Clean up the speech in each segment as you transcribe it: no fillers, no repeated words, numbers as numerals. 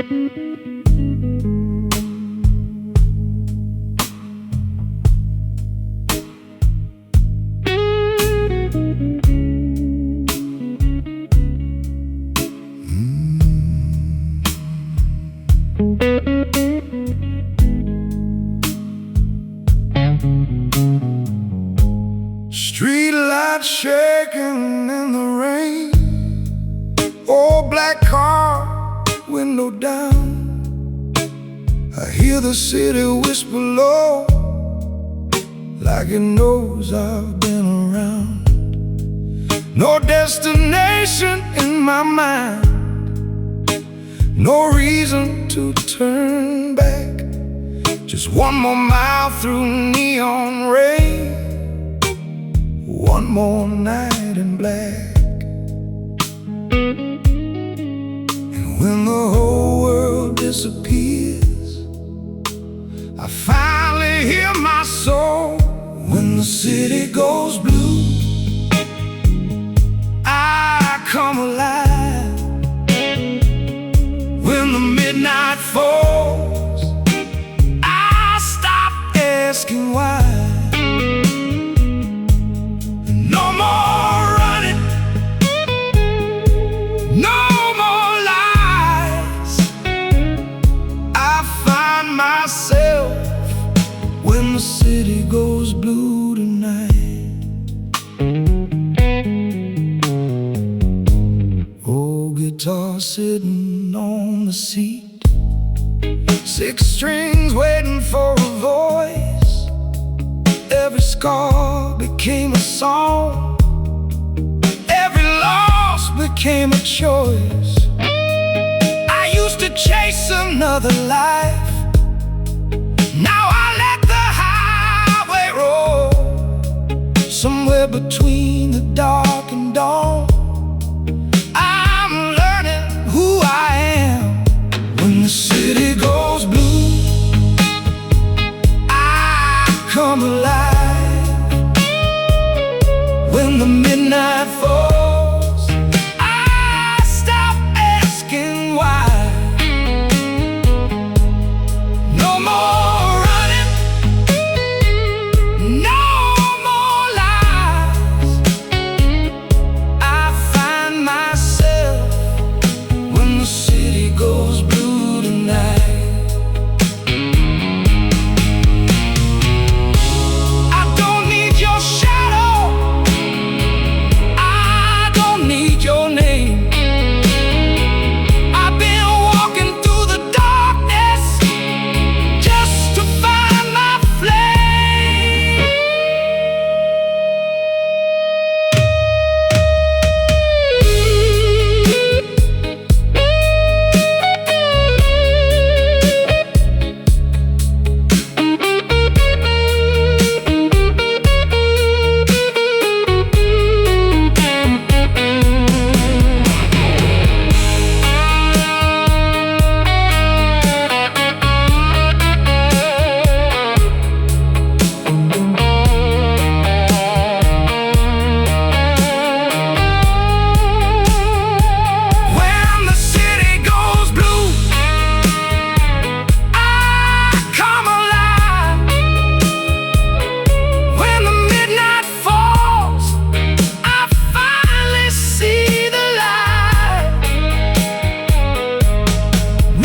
Street lights shaking in the rain, old black car, window down. I hear the city whisper low, like it knows I've been around. No destination in my mind, no reason to turn back. Just one more mile through neon rain, one more night in black. And when the whole world disappears, I finally hear my soul. When the city goes blue, I come alive. When the midnight falls, I stop asking why. No more running, no more lies. I find myself when the city goes blue tonight. Old guitar sitting on the seat, 6 strings waiting for a voice. Every scar became a song, every loss became a choice. I used to chase another life, now I let the highway roll. Somewhere between the dark and dawn, I'm learning who I am. When the city goes blue, I come alive. When the midnight falls, I stop asking why. No more running, no more lies. I find myself when the city goes blue tonight. I don't need your shadow, I don't need your name. I've been walking through the darkness just to find my flame. When the city goes blue, I come alive. When the midnight falls, I finally see the light.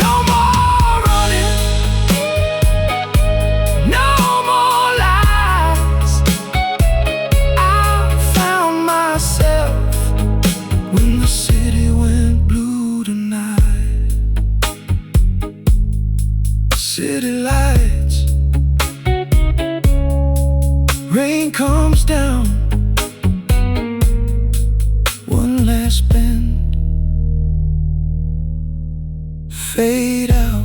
No more running, no more lies. I found myself when the city went blue tonight. City lights, rain comes down, one last bend, fade out.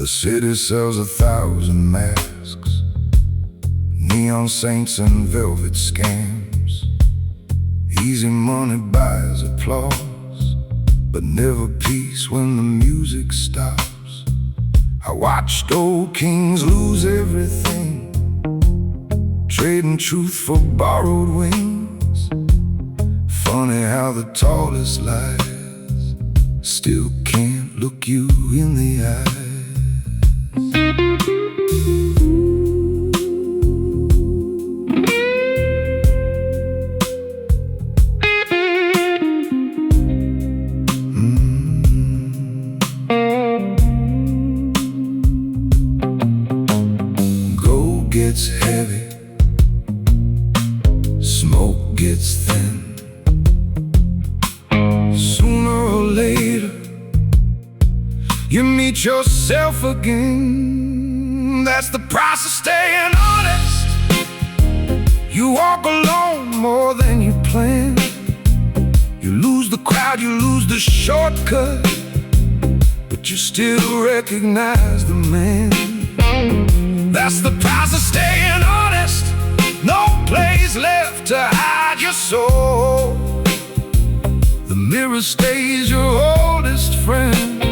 The city sells 1,000 masks, neon saints and velvet scams. Easy money buys applause, but never peace when the music stops. I watched old kings lose everything, trading truth for borrowed wings. Funny how the tallest lies still can't look you in the eyes. Gold gets heavy, smoke gets thin. Sooner or later, you meet yourself again. That's the price of staying honest. You walk alone more than you planned. You lose the crowd, you lose the shortcut, but you still recognize the man. That's the price of staying honest. No place left to hide your soul. The mirror stays your oldest friend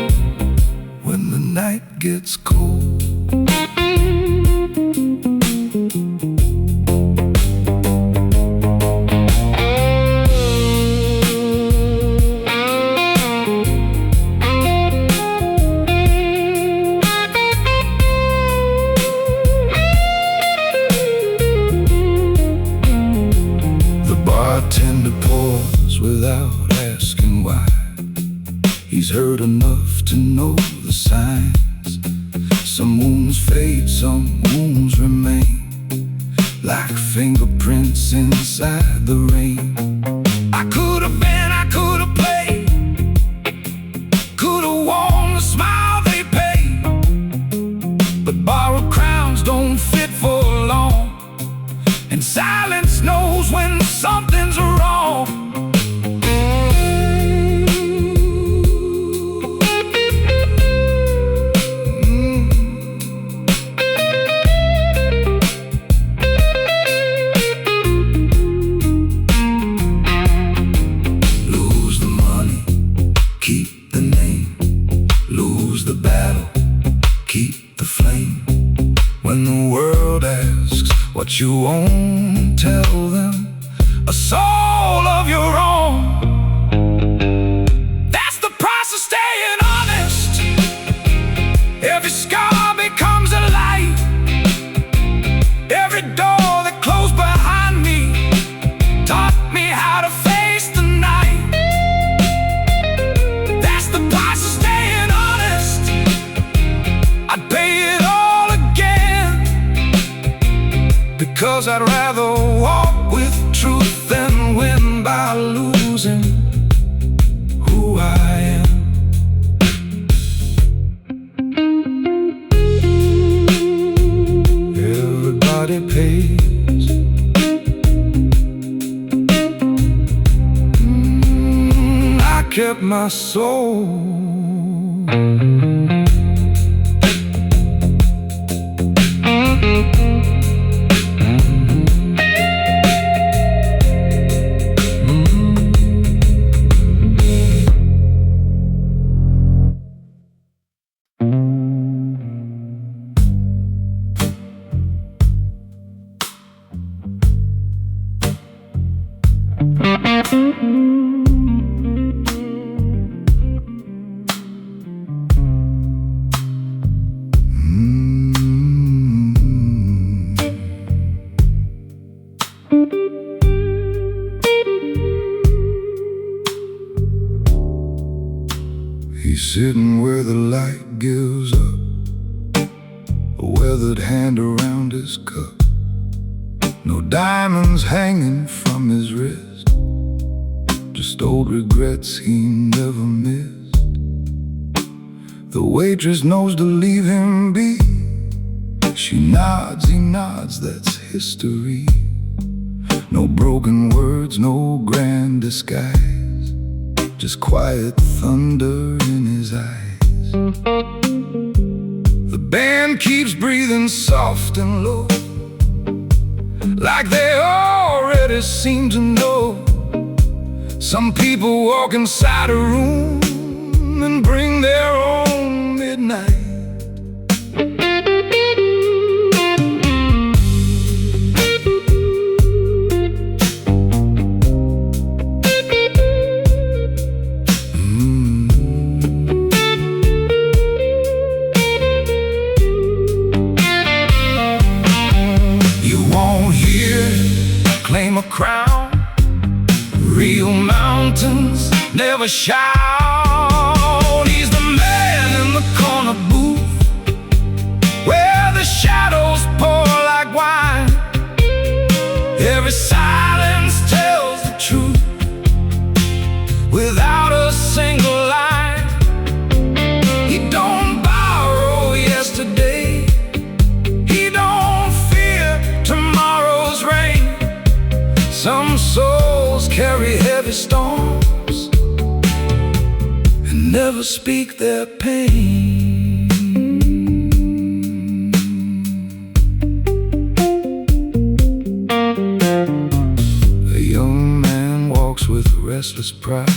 when the night gets cold. The bartender pours without asking why. He's heard enough to know the signs. Some wounds fade, some wounds remain, like fingerprints inside the rain. I could have been, I could have played, could have worn the smile they paid, but borrowed crowns don't fit for long, and silence knows when something's wrong. Keep the flame. When the world asks what you won't tell them, a soul of your own. That's the price of staying honest. Every scar becomes a light. Every door that closed behind me taught me how to face the night. That's the price of staying honest. I'd pay it all again, because I'd rather walk with truth than win by losing who I am. Everybody pays. I kept my soul. He's sitting where the light gives up, a weathered hand around his cup. No diamonds hanging from his wrist, just old regrets he never missed. The waitress knows to leave him be. She nods, he nods, that's history. No broken words, no grand disguise, just quiet thunder in his eyes. band keeps breathing soft and low, like they already seem to know. Some people walk inside a room and bring their own midnight. Claim a crown, real mountains never shout. He's the man in the corner booth, where the shadows pour like wine. Every silence tells the truth, without a single line. He don't borrow yesterday, he don't fear tomorrow's rain. Some souls carry heavy storms and never speak their pain. A young man walks with restless pride,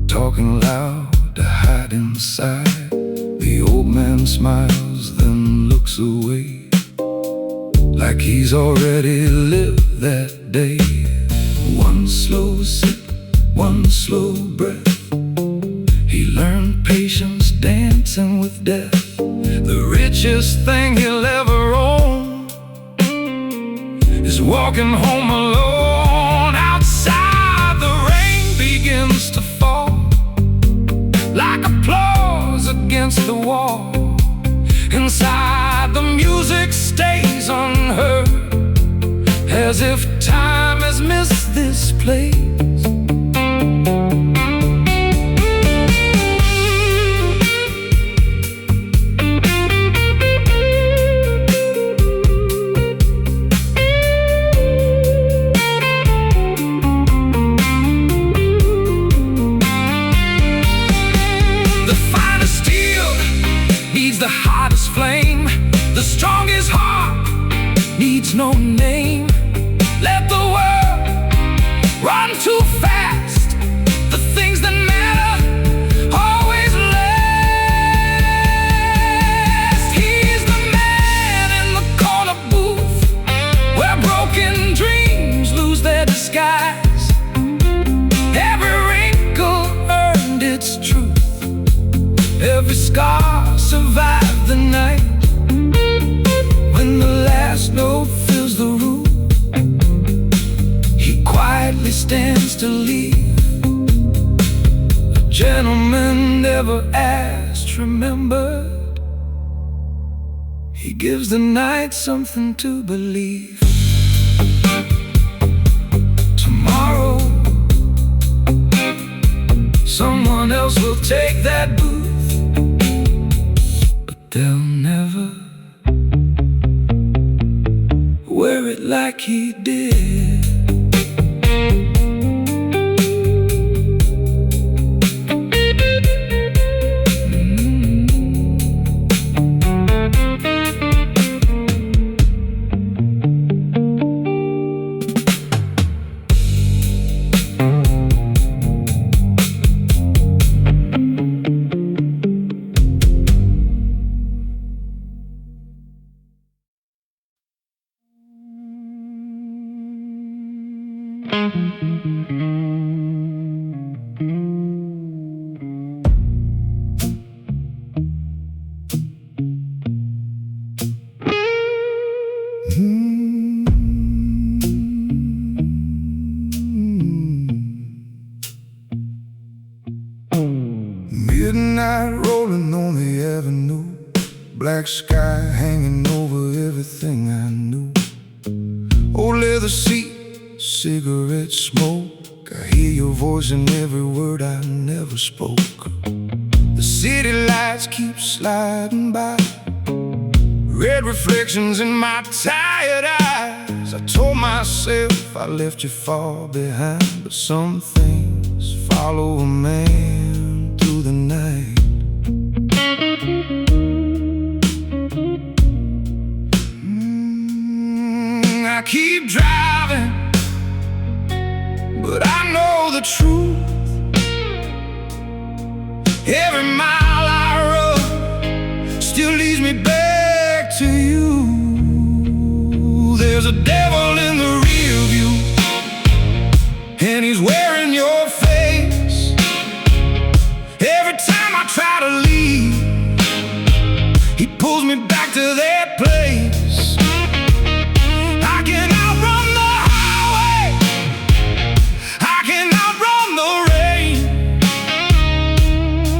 talking loud to hide inside. The old man smiles, then looks away, like he's already lived that day. One slow sip, one slow breath. He learned patience dancing with death. The richest thing he'll ever own is walking home alone. Outside the rain begins to fall, like applause against the wall. Inside the music stays unheard, as if time has missed this place. The finest steel needs the hottest flame. The strongest heart needs no name. Let the world run too fast. The things that matter always last. He's the man in the corner booth, where broken dreams lose their disguise. Every wrinkle earned its truth, every scar survived the night. When the last note fills the room, quietly stands to leave. A gentleman never asked, remembered. He gives the night something to believe. Tomorrow, someone else will take that booth, but they'll never wear it like he did. Midnight rolling on the avenue, black sky hanging over everything I knew. Old leather seat, cigarette smoke. I hear your voice in every word I never spoke. The city lights keep sliding by, red reflections in my tired eyes. I told myself I left you far behind, but some things follow a man through the night. the truth. Every mile I run still leads me back to you. There's a devil in the rear view, and he's wearing your face. Every time I try to leave, he pulls me back to that place. I can outrun the highway, I can outrun the rain,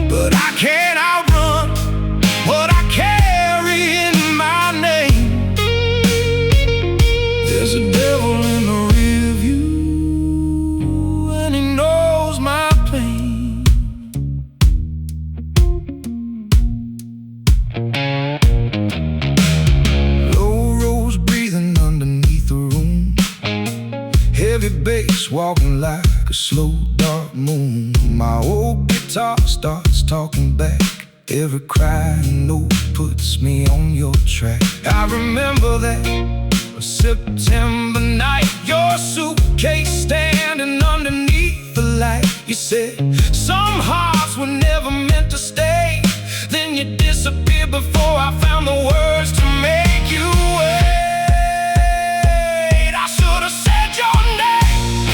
but I can't outrun what I carry in my name. There's a devil in the rear view, and he knows my pain. Low rose breathing underneath the room, heavy bass walking like a slow dark moon. My old guitar starts talking back, every crying note puts me on your track. I remember that September night, your suitcase standing underneath the light. You said some hearts were never meant to stay. Then you disappeared before I found the words to make you wait. I should have said your name,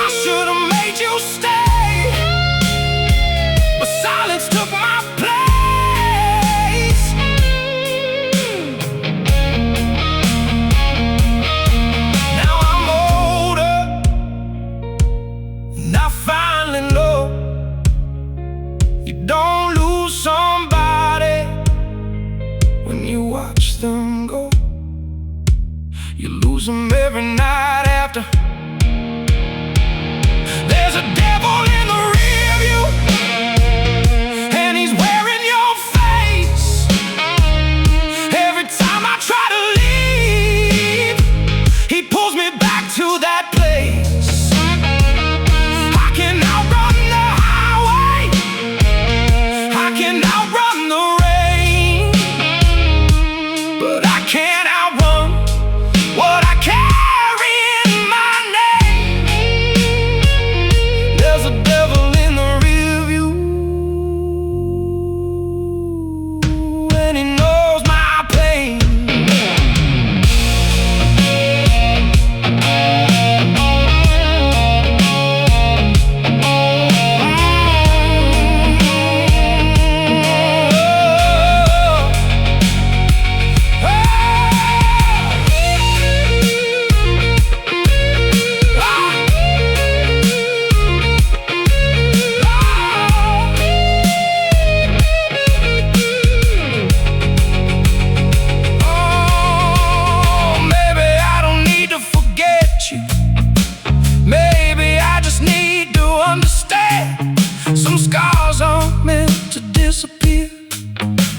I should have made you stay, but silence took my place. Don't lose somebody when you watch them go. You lose them every night after. There's a devil in the rear view, and he's wearing your face. Every time I try to leave, he pulls me back to that place. I can outrun the highway, I can outrun the rain, but I can't outrun what I carry in my name. There's a devil in the rear view, and he knows my pain. Some scars aren't meant to disappear.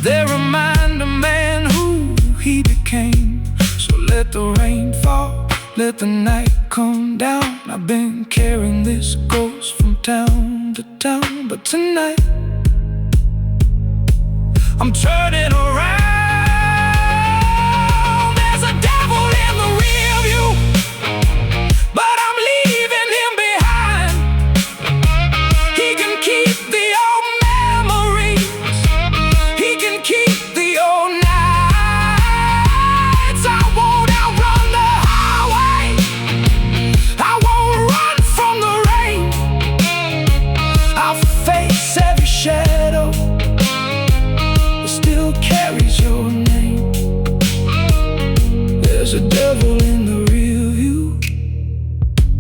They remind a man who he became. So let the rain fall, let the night come down. I've been carrying this ghost from town to town, but tonight I'm turning around. There's a devil in the rear view, but I'm leaving him behind. He can keep the old memories, he can keep the old nights. I won't outrun the highway, I won't run from the rain. I'll face every shadow that still carries your name. There's a devil in the rear view,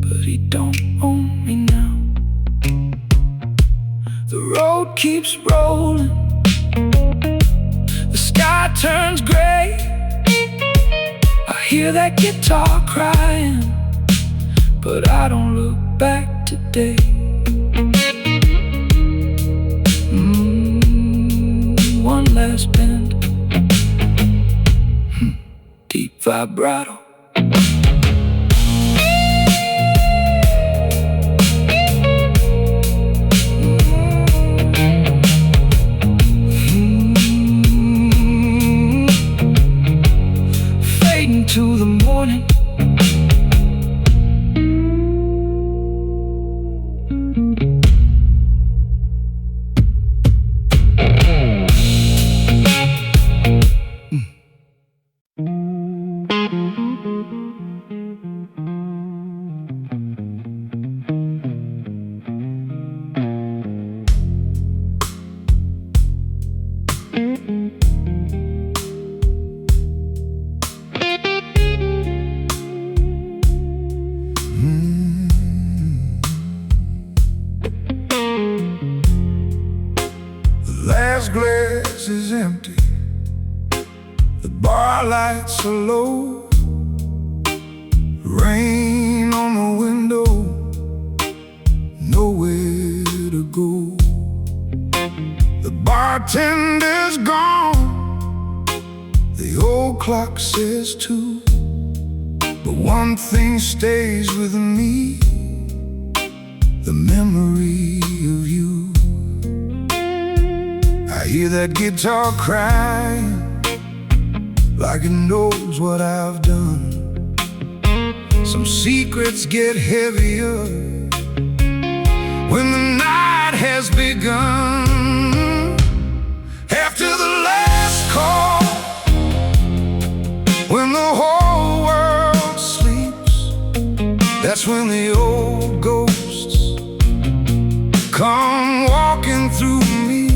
but he don't own me now. The road keeps rolling, the sky turns gray. I hear that guitar crying, but I don't look back today. One last bend, deep vibrato. To the morning, place is empty. The bar lights are low. Rain on the window, nowhere to go. The bartender's gone, the old clock says 2. But one thing stays with me, the memory of you. I hear that guitar crying, like it knows what I've done. Some secrets get heavier when the night has begun. After the last call, when the whole world sleeps, that's when the old ghosts come walking through me.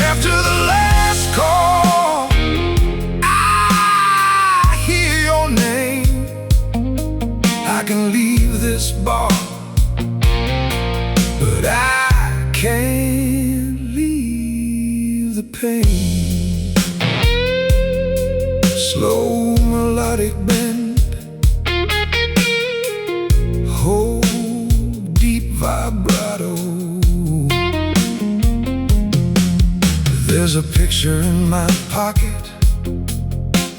After the last call, I hear your name. I can leave this bar, but I can't leave the pain. Slow melodic bend, hold deep vibrato. There's a picture in my pocket,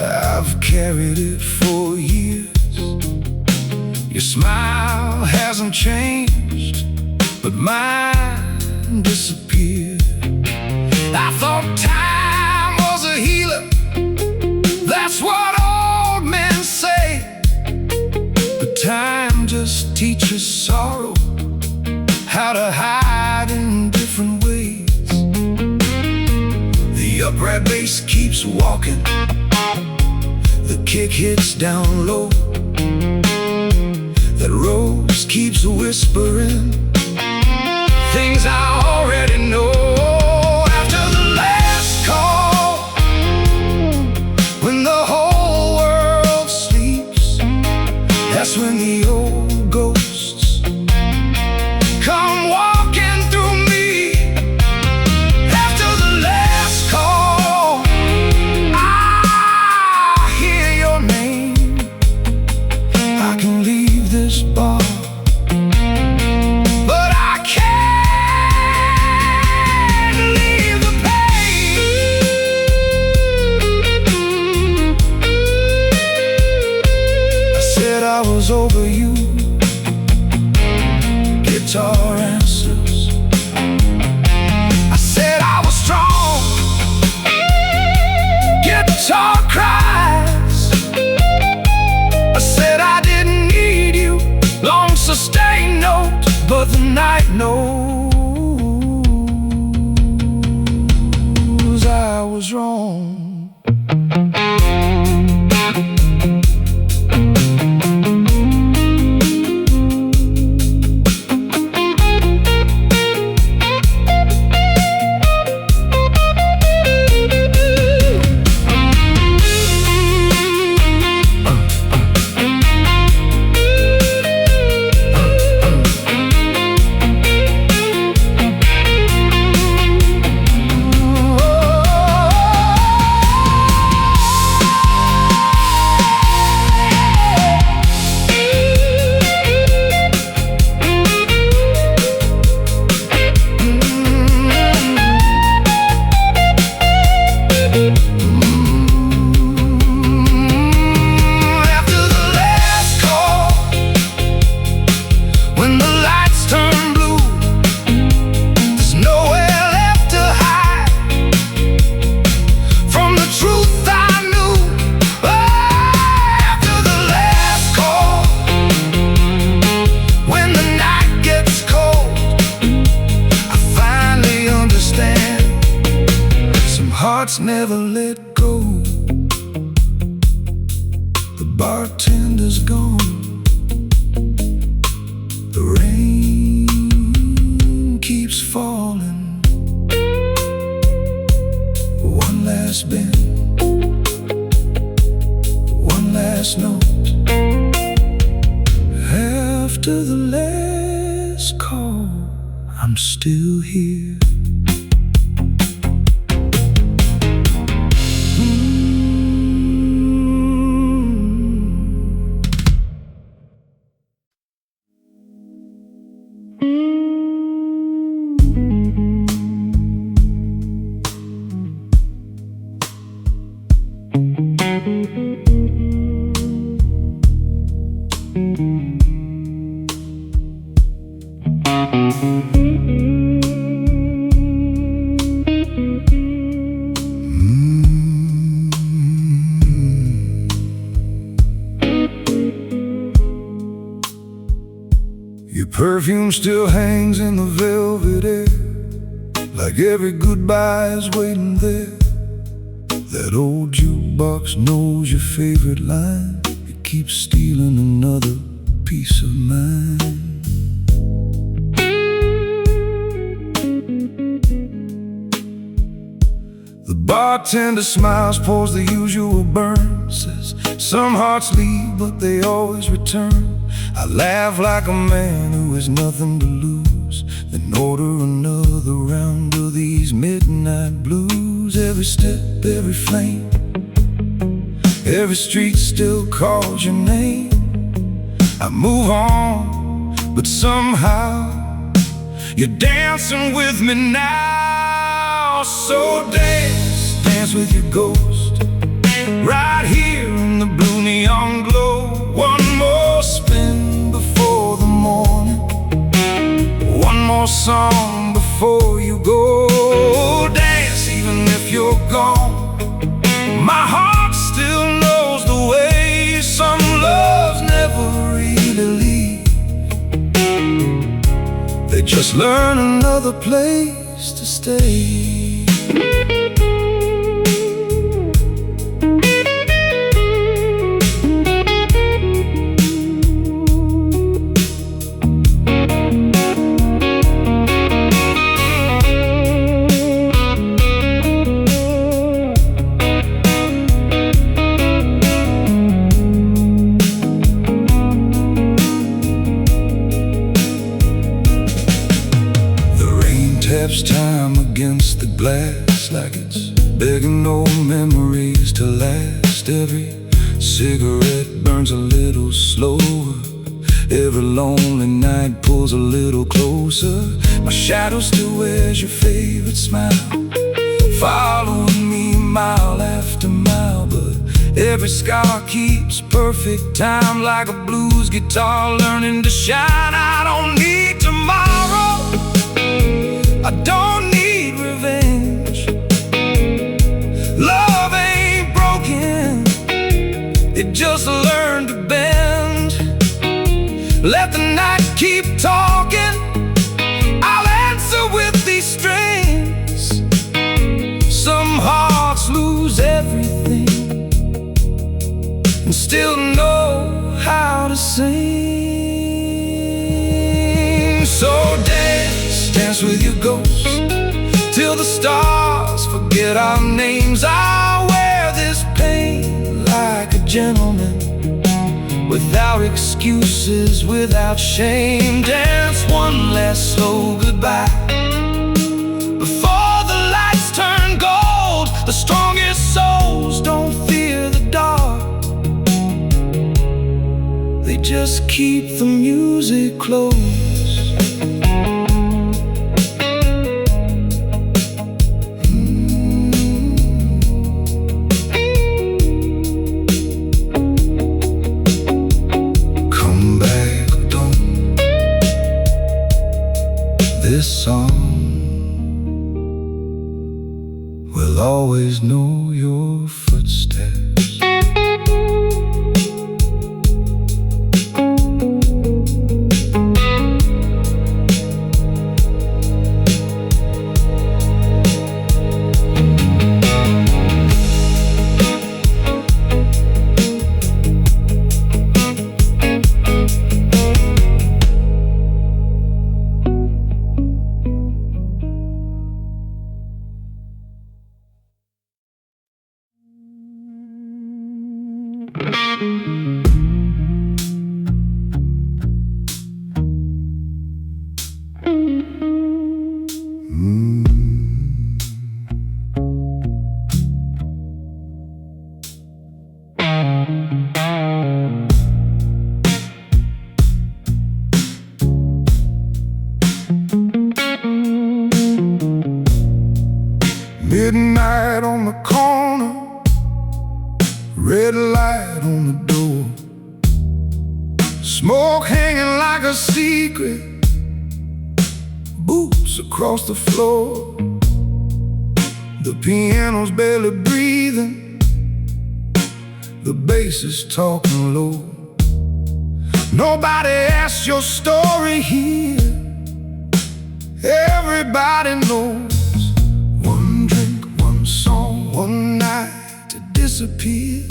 I've carried it for years. Your smile hasn't changed, but mine disappeared. I thought time was a healer, that's what old men say. But time just teaches sorrow how to hide in different ways. The upright bass keeps walking, the kick hits down low. That rose keeps whispering things I already know. After the last call, when the whole world sleeps, that's when the old ghosts come walking through me. After the last call, I hear your name. I can leave this bar, but I can't leave the pain. I said I was over you, guitar answers. I said I was strong, guitar cries. I said I didn't need you, long sustained note, but the night knows I was wrong. Hearts never let go. The bartender's gone, the rain keeps falling. One last bend, one last note. After the last call, I'm still here. Your perfume still hangs in the velvet air, like every goodbye is waiting there. That old jukebox knows your favorite line. It keeps stealing another piece of mine. The bartender smiles, pours the usual burn, says some hearts leave but they always return. I laugh like a man who has nothing to lose, then order another round of these midnight blues. Every step, every flame, every street still calls your name. I move on, but somehow you're dancing with me now. So dance, dance with your ghost, right here in the blue neon glow. One more spin before the morning, one more song before you go. Dance even if you're gone, my heart still knows the way. Some loves never really leave, they just learn another place to stay. Taps time against the glass, like it's begging old memories to last. Every cigarette burns a little slower, every lonely night pulls a little closer. My shadow still wears your favorite smile, following me mile after mile. But every scar keeps perfect time, like a blues guitar learning to shine. I don't need tomorrow, I don't need revenge. Love ain't broken, it just learned to bend. Let the night keep talking, I'll answer with these strings. Some hearts lose everything and still know how to sing. So dance, dance with your ghost, till the stars forget our names. I'll wear this pain like a gentleman, without excuses, without shame. Dance one last slow goodbye before the lights turn gold. The strongest souls don't fear the dark, they just keep the music close. This song will always know your footsteps. Midnight on the corner, red light on the door, smoke hanging like a secret, boots across the floor. The piano's barely breathing, the bass is talking low. Nobody asks your story here. Everybody knows one drink, one song, one night to disappear.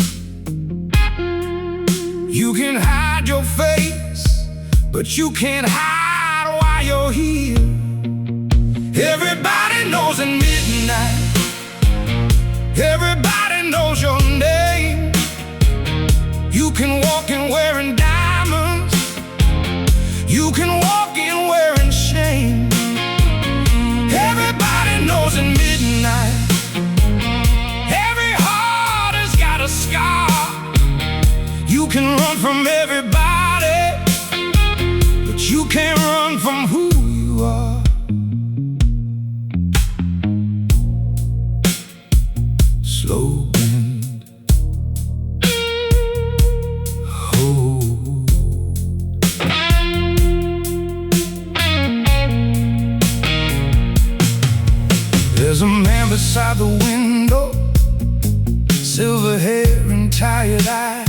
You can hide your face, but you can't hide why you're here. Everybody knows at midnight. Everybody knows your name. You can walk in wearing diamonds. You can walk in wearing shame. Everybody knows at midnight. Every heart has got a scar. You can run from everybody, but you can't run from who you are. Slow bend, hold. There's a man beside the window, silver hair and tired eyes.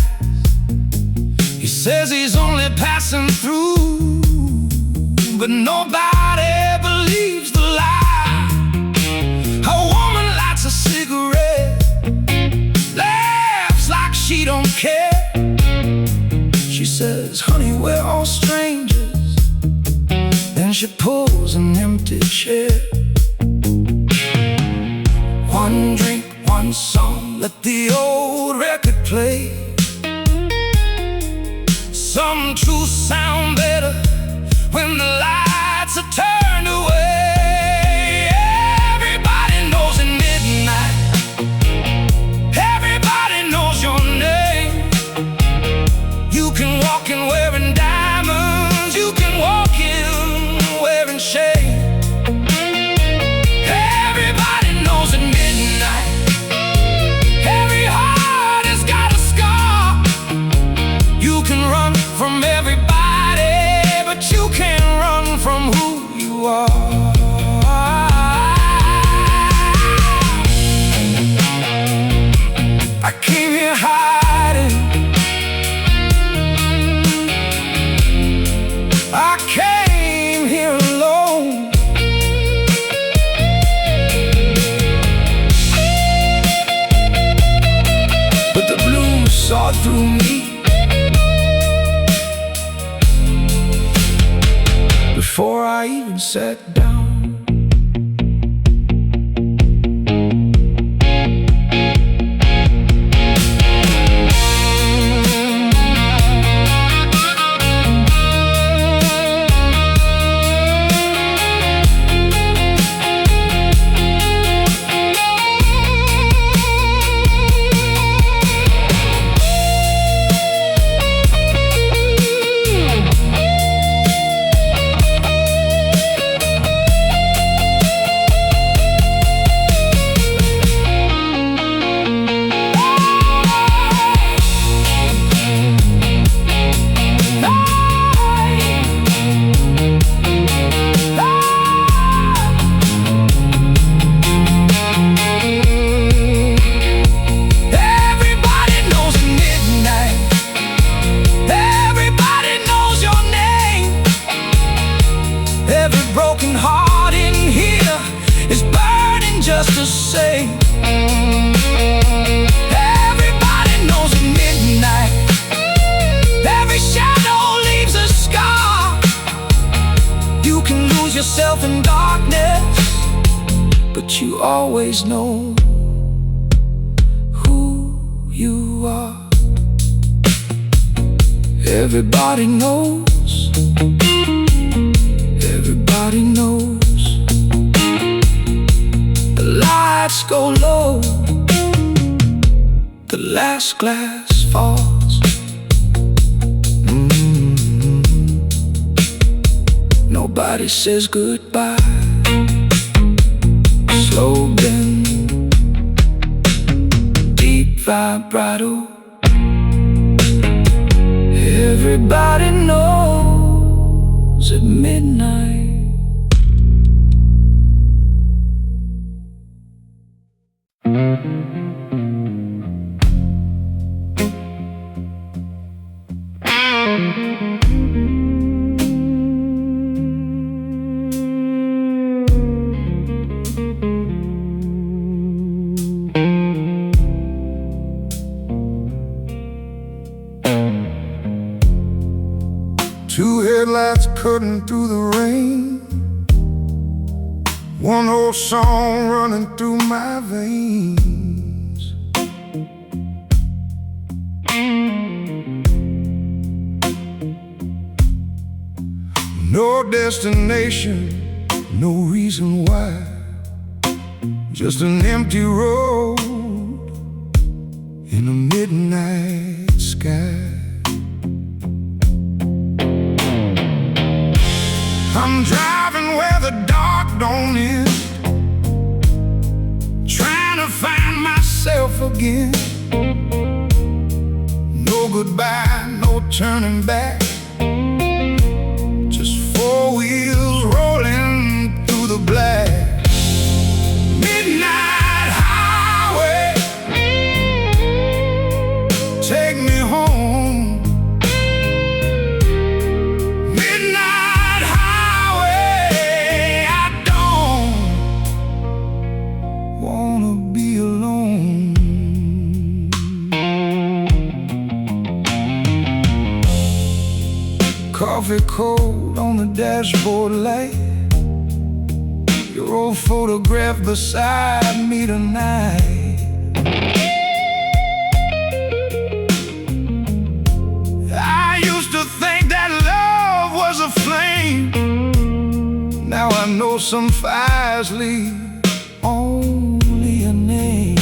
He says he's only passing through, but nobody believes the lie. A woman lights a cigarette, laughs like she don't care. She says, honey, we're all strangers. Then she pulls an empty chair. One drink, one song, let the old record play. Some truths sound better when the lights are turned away. Everybody knows at midnight. Everybody knows your name. You can walk in wearing diamonds. You can walk in wearing shame. Everybody knows at midnight. Every heart has got a scar. You can run from everybody, but you can't run from who you are. I came here hiding. I came here alone. But the blues saw through me before I even sat down. Just to say, everybody knows at midnight. Every shadow leaves a scar. You can lose yourself in darkness, but you always know who you are. Everybody knows. Everybody knows. Lights go low, the last glass falls. Nobody says goodbye. Slow bend, deep vibrato. Everybody knows at midnight. Two headlights cutting through the rain, one old song running through my veins. No destination, no reason why, just an empty road in a midnight sky. I'm driving where the dark don't end, trying to find myself again. No goodbye, no turning back, just four wheels rolling through the black. Midnight highway, take me home. Midnight highway, I don't wanna be alone. Coffee cold on the dashboard light, your old photograph beside me tonight. I used to think that love was a flame, now I know some fires leave only a name.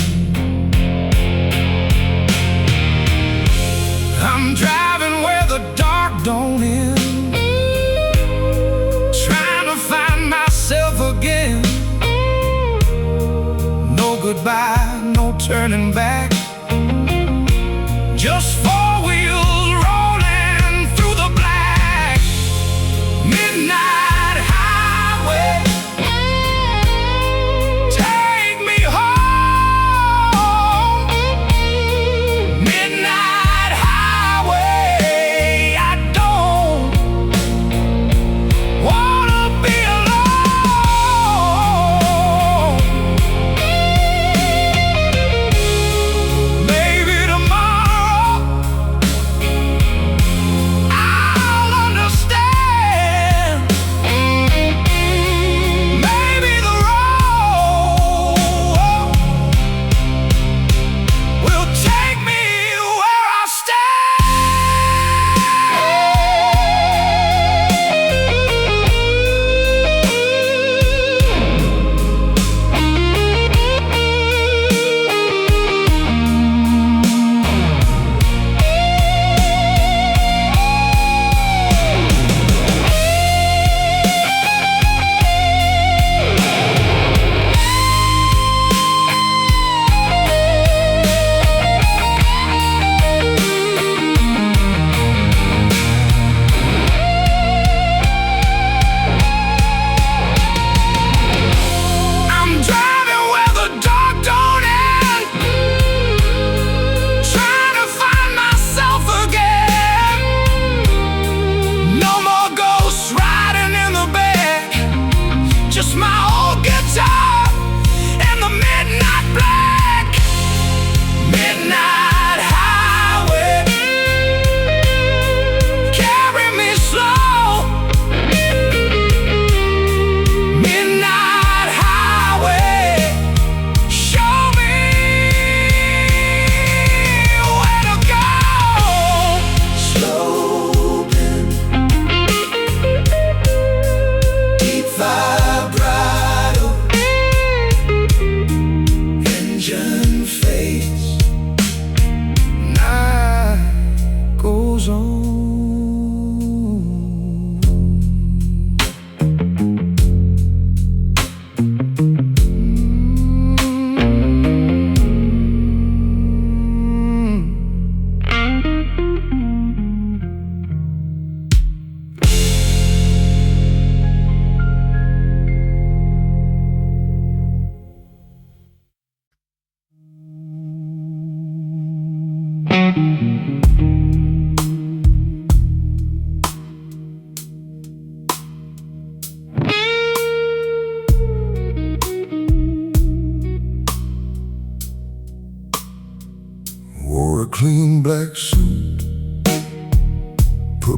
I'm driving where the dark don't end, trying to find myself again. No goodbye, no turning back, just four wheels rolling through the black. Midnight highway, take me home. Midnight highway, I don't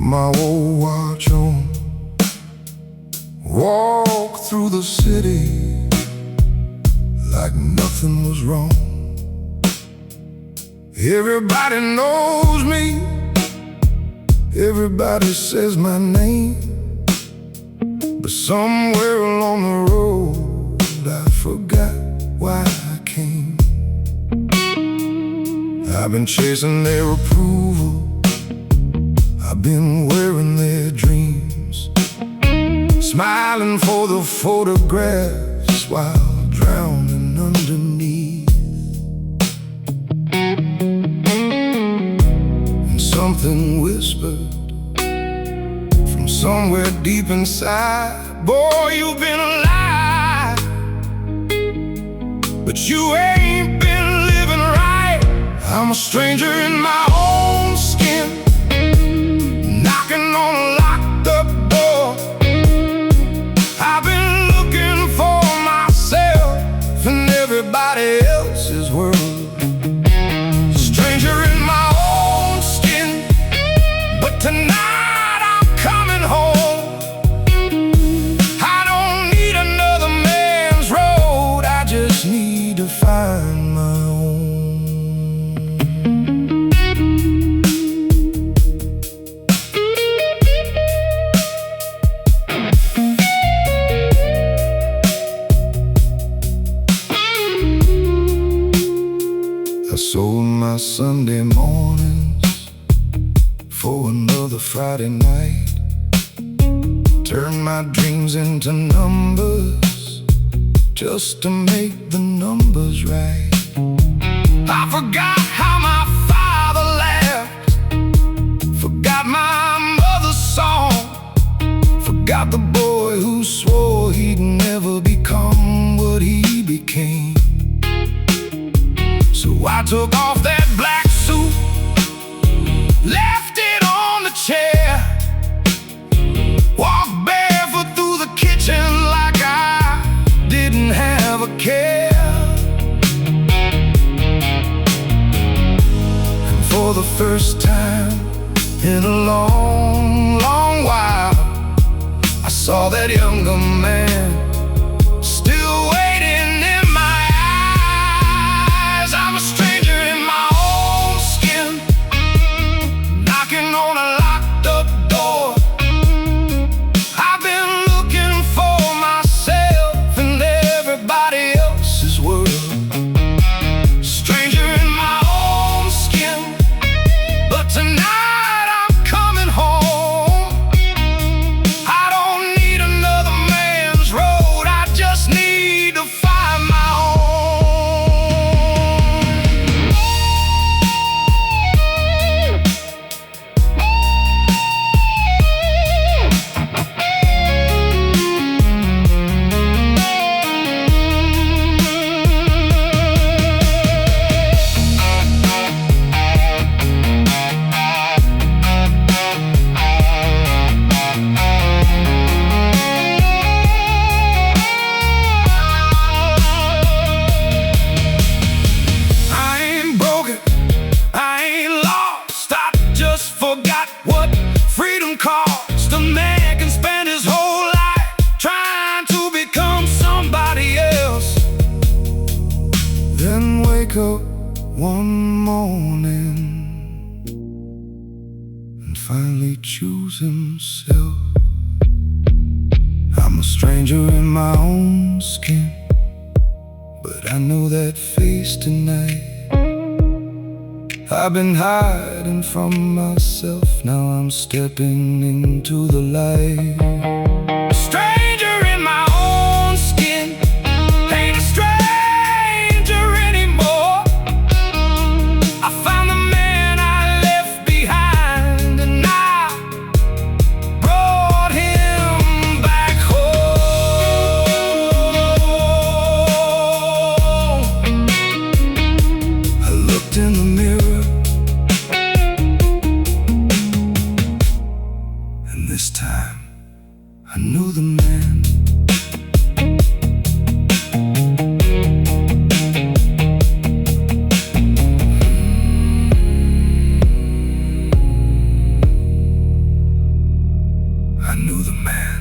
my old watch on, walk through the city like nothing was wrong. Everybody knows me, everybody says my name, but somewhere along the road I forgot why I came. I've been chasing their approval, I've been wearing their dreams, smiling for the photographs while drowning underneath. And something whispered from somewhere deep inside, boy, you've been alive, but you ain't been living right. I'm a stranger in my own skin, knocking on a locked up door. I've been looking for myself in everybody else's world. Stranger in my own skin, but tonight I'm coming home. I don't need another man's road, I just need to find my own. I sold my Sunday mornings for another Friday night, turned my dreams into numbers just to make the numbers right. I forgot how my father laughed, forgot my mother's song, forgot the boy who swore he'd never become what he became. So I took off that black suit, left it on the chair, walked barefoot through the kitchen like I didn't have a care. And for the first time in a long, long while, I saw that younger man still waiting in my eyes. I'm a stranger in my own skin, knocking on a locked up door. I've been looking for myself in everybody else's world. Stranger in my own skin, but tonight I'm coming home. I don't need another man's road, I just need to find my own. I ain't broken, I ain't lost, I just forgot what freedom costs. A man can spend his whole life trying to become somebody else, then wake up one morning and finally choose himself. I'm a stranger in my own skin, but I know that face tonight. I've been hiding from myself, now I'm stepping into the light. Stranger in my own skin, ain't a stranger anymore. I found the man I left behind, and I brought him back home. I looked in the mirror, and this time I knew the man. knew the man.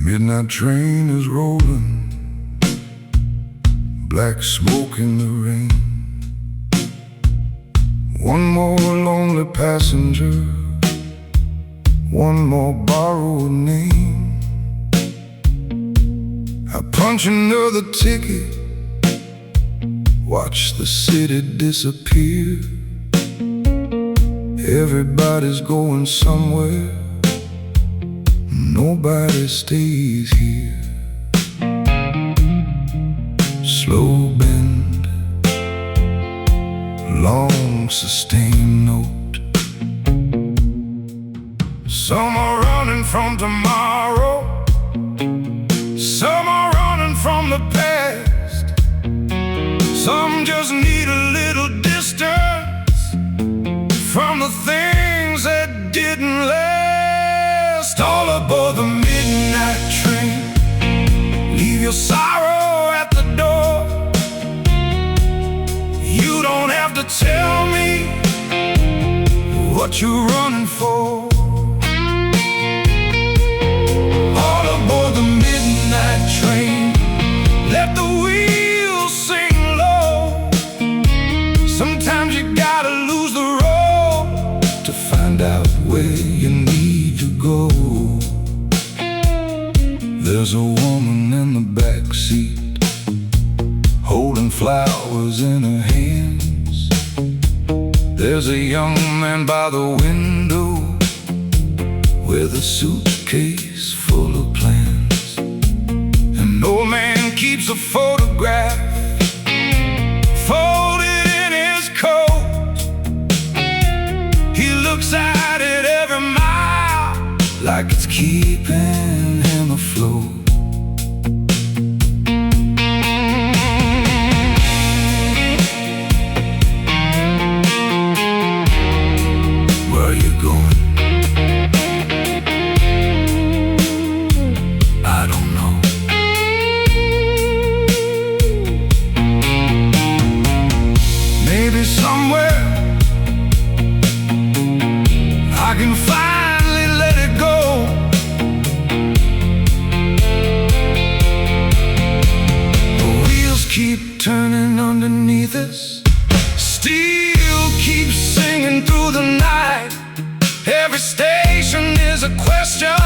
Midnight train is rolling, black smoke in the rain. One more lonely passenger, one more borrowed name. I punch another ticket, watch the city disappear. Everybody's going somewhere, nobody stays here. Slow bend, long sustained note. Some are running from tomorrow, some are running from the past. Some just need a little distance from the things that didn't last. All aboard the midnight train, leave your sorrow at the door. You don't have to tell me what you're running for. All aboard the midnight train, let the wheels sing low. Sometimes you gotta lose the road to find out where you need to go. There's a woman in the back seat, holding flowers in her hands. There's a young man by the window with a suitcase full of plans. An old man keeps a photograph folded in his coat. He looks at it every mile like it's keeping him afloat. Where are you going? I don't know. Maybe somewhere I can finally let it go. The wheels keep turning underneath us, steel keeps singing through the night. Every station is a question,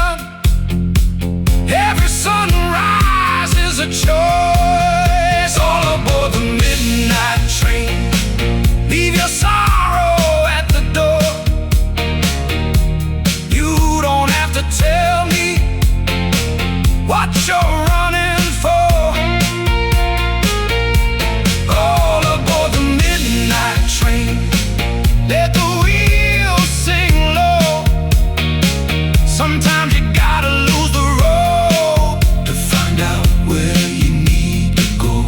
every sunrise is a choice. All aboard the midnight train, leave your sorrow at the door. You don't have to tell me what you're running for. All aboard the midnight train, let the wheels sing low. Sometimes you gotta lose the road to find out where you need to go.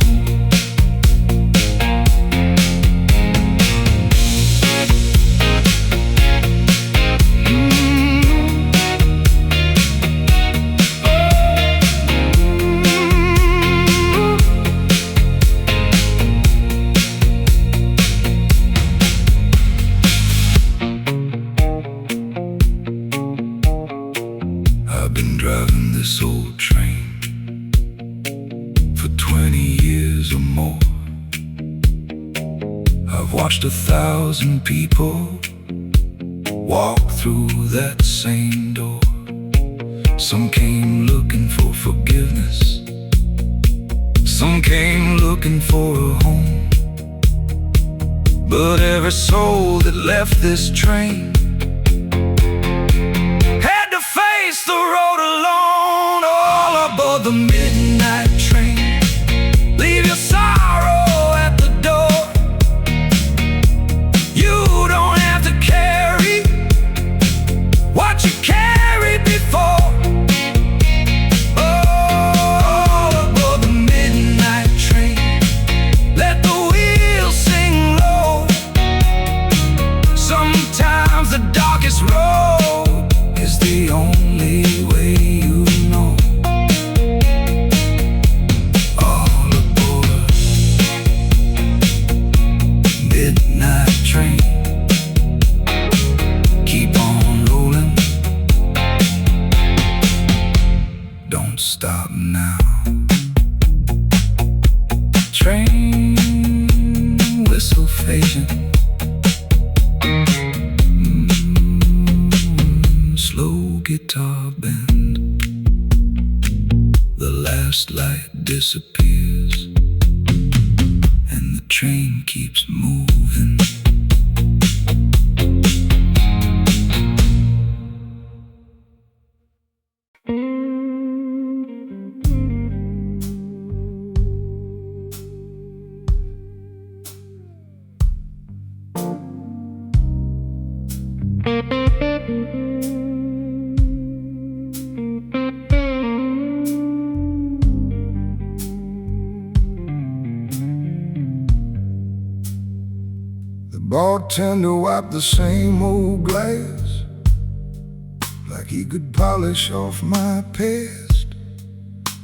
I've been driving this old train for 20 years or more. I've watched 1,000 people walk through that same door. Some came looking for forgiveness, some came looking for a home. But every soul that left this train had to face the road alone. All aboard the midnight train, leave your sorrow at the door. You don't have to carry what you carried before. All aboard the midnight train, train whistle fading. Slow guitar bend. The last light disappears, and the train keeps moving. The bartender wiped the same old glass, like he could polish off my past.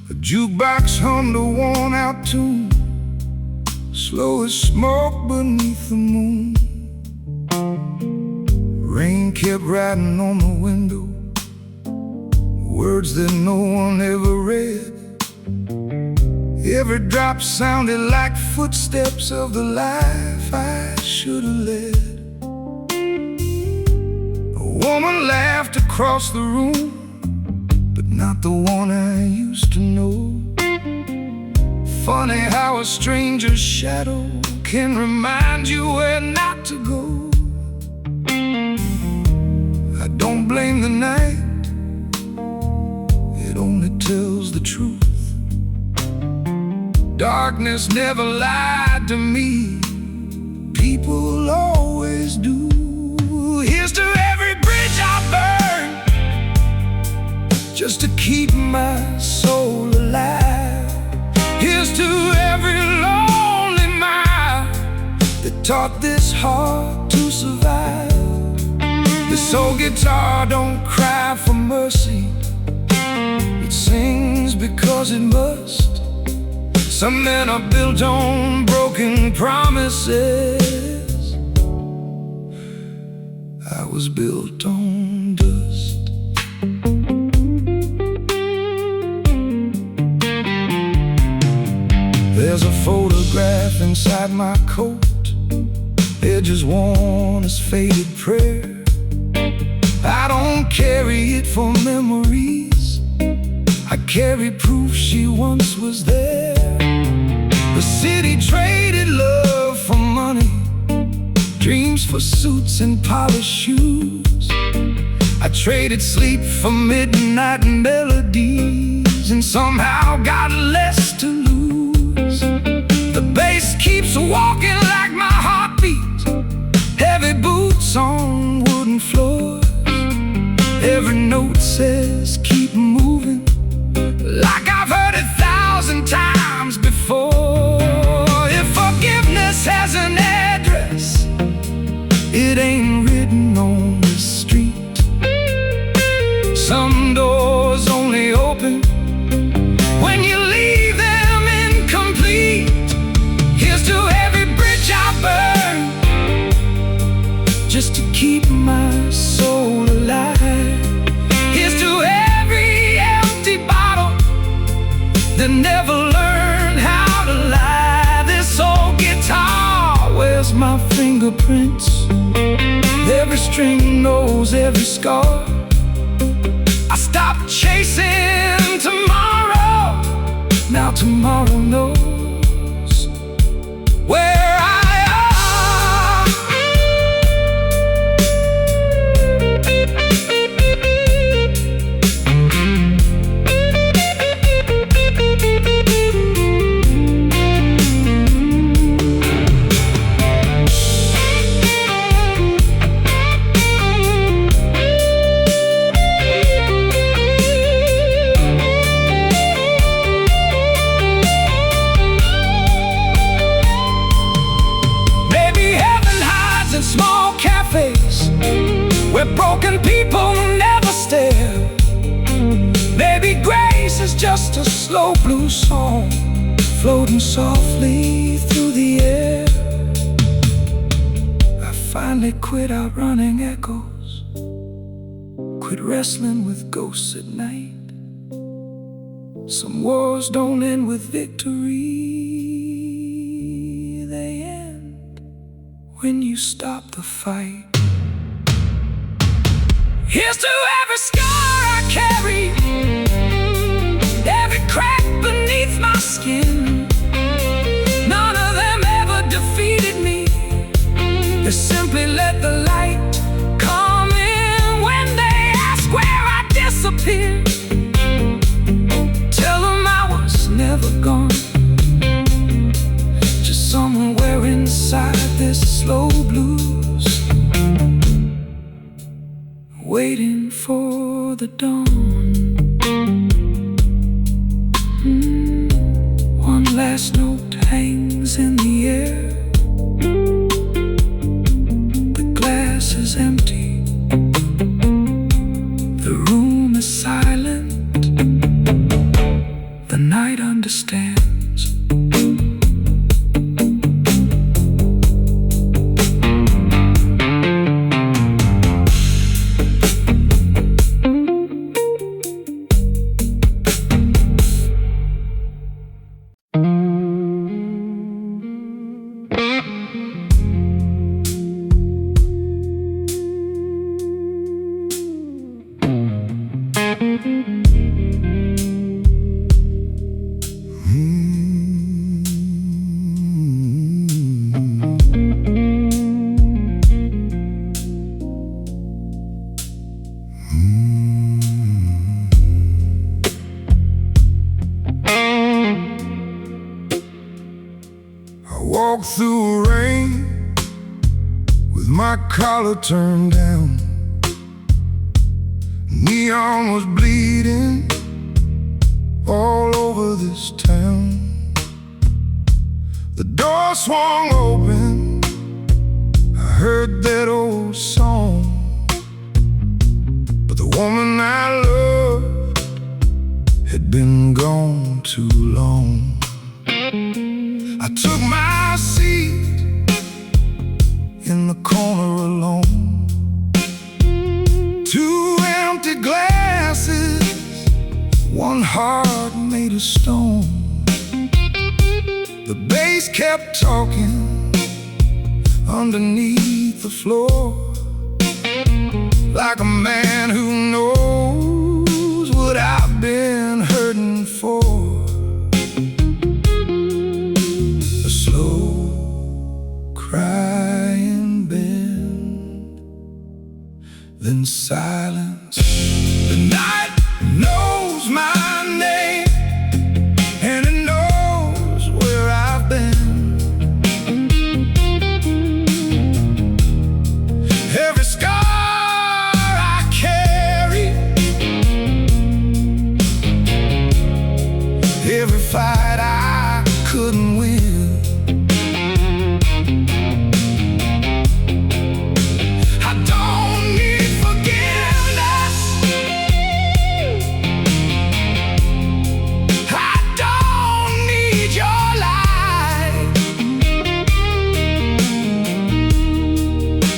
The jukebox hummed a worn-out tune, slow as smoke beneath the moon. Rain kept riding on the window, words that no one ever read. Every drop sounded like footsteps of the life I should have led. A woman laughed across the room, but not the one I used to know. Funny how a stranger's shadow can remind you where not to go. I don't blame the night, it only tells the truth. Darkness never lied to me, people always do. Here's to every bridge I burn, just to keep my soul alive. Here's to every lonely mile that taught this heart to survive. This old guitar don't cry for mercy, it sings because it must. Some men are built on broken promises, I was built on dust. There's a photograph inside my coat, edges worn as faded prayer. I don't carry it for memories, I carry proof she once was there. The city traded love for money, dreams for suits and polished shoes. I traded sleep for midnight melodies, and somehow got less to lose. The bass keeps walking like my heartbeat, heavy boots on wooden floors. Every note says keep moving, like I've heard 1,000 times before. If forgiveness has an address, it ain't written on the street. Some doors only open when you leave them incomplete. Here's to every bridge I burn, just to keep my soul alive. Here's to every empty bottle that never learned how to lie. This old guitar wears my fingerprints, every string knows every scar. I stopped chasing tomorrow, now tomorrow knows where I where broken people never stare. Maybe grace is just a slow blues song floating softly through the air. I finally quit outrunning echoes, quit wrestling with ghosts at night. Some wars don't end with victory. when you stop the fight. Here's to every scar I carry, every crack beneath my skin. None of them ever defeated me. They simply let the light come in when they ask where I disappear. Tell them I was never gone, just somewhere inside this slow blues, waiting for the dawn. One last note hangs in the air. The glass is empty, the room is silent. The night understands. Walk through rain with my collar turned down. Neon was bleeding all over this town. The door swung open, I heard that old song, but the woman I loved had been gone too long. I took my seat in the corner alone. Two empty glasses, one heart made of stone. The bass kept talking underneath the floor, like a man who knows what I've been hurting for. A slow crying bend, then silence. The night knows my name, and it knows where I've been. Every scar I carry, every fight I couldn't win. I don't need forgiveness, I don't need your light.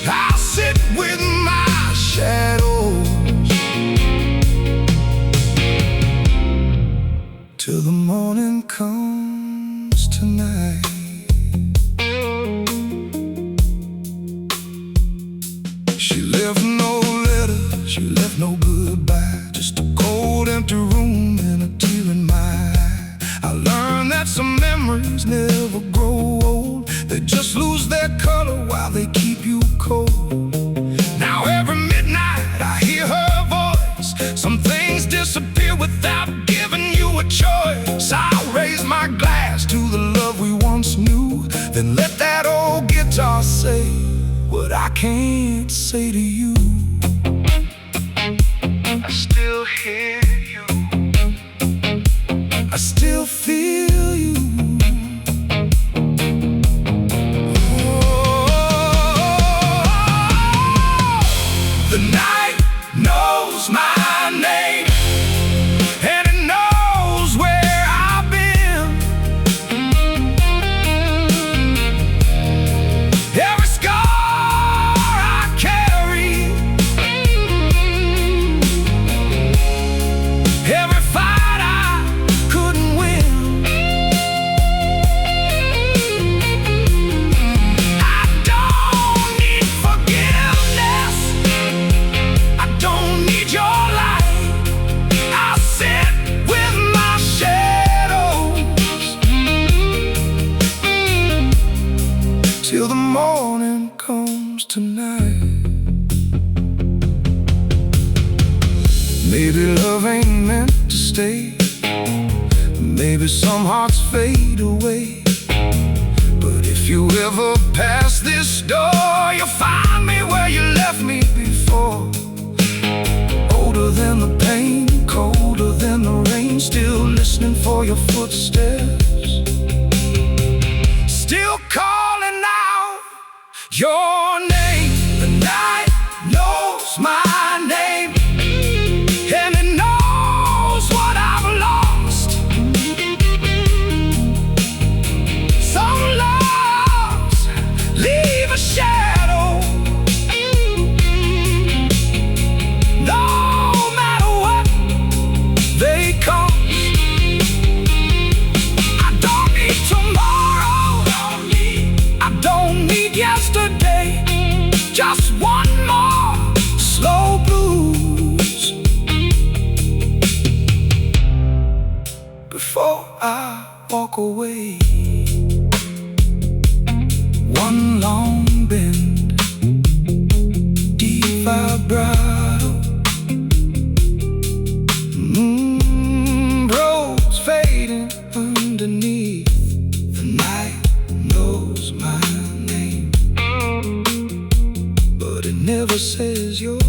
I'll sit with my shadows till the morning comes tonight. She left no letter, she left no goodbye, just a cold empty room and a tear in my eye. I learned that some memories never grow old, they just lose their color while they keep you cold. Now every midnight I hear her voice, some things disappear without giving you a choice. I'll raise my glass to the love we once knew, then let that old guitar say what I can't say to you. I still hear you, I still feel you. The night knows my name, and it knows where I've been. Every scar I carry, till the morning comes tonight. Maybe love ain't meant to stay. Maybe some hearts fade away. But if you ever pass this door, you'll find me where you left me before. Older than the pain, colder than the rain, still listening for your footsteps, still calling out your name. The night knows my name, and it knows what I've lost. Some loves leave a shadow. No matter what they come, I don't need tomorrow, I don't need yesterday, just one more slow blues before I walk away. One long bend, deep vibrato, rose fading underneath. The night knows my name, but it never says yours.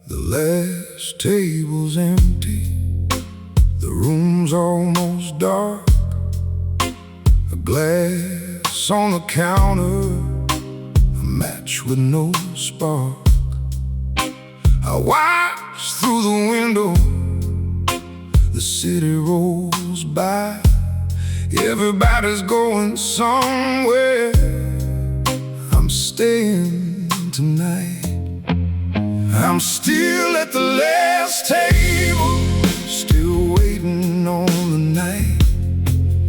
The last table's empty, the room's almost dark. A glass on the counter, a match with no spark. I watch through the window, the city rolls by. Everybody's going somewhere, I'm staying tonight. I'm still at the last table, still waiting on the night,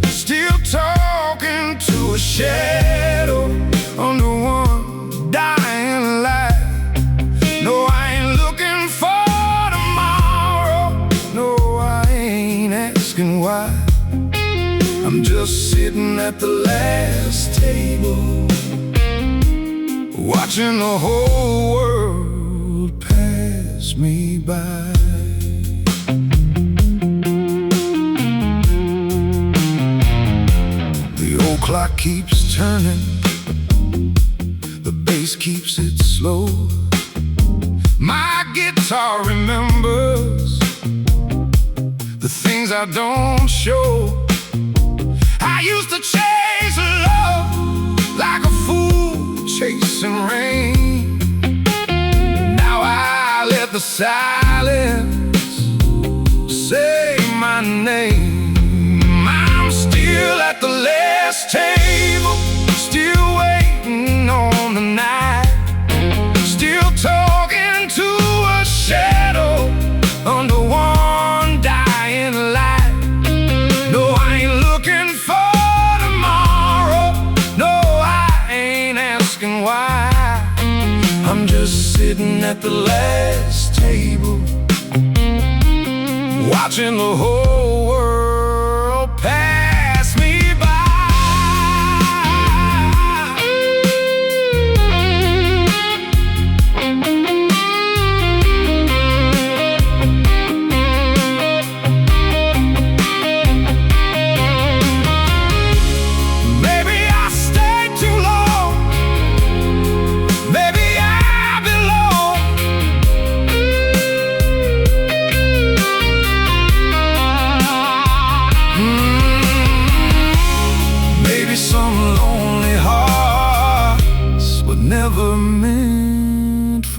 still talking to a shadow under one dying light. No, I ain't looking for tomorrow, no, I ain't asking why. I'm just sitting at the last table, watching the whole world pass me by. The old clock keeps turning, the bass keeps it slow. My guitar remembers the things I don't show. I used to chase love like a fool chasing rain. Now I let the silence say my name. I'm still at the last table, still waiting on the night, still talking to a shadow under one dying light. No, I ain't looking for tomorrow, no, I ain't asking why. I'm just sitting at the last table, watching the whole world pass me by. Maybe I stayed too long, maybe I belong.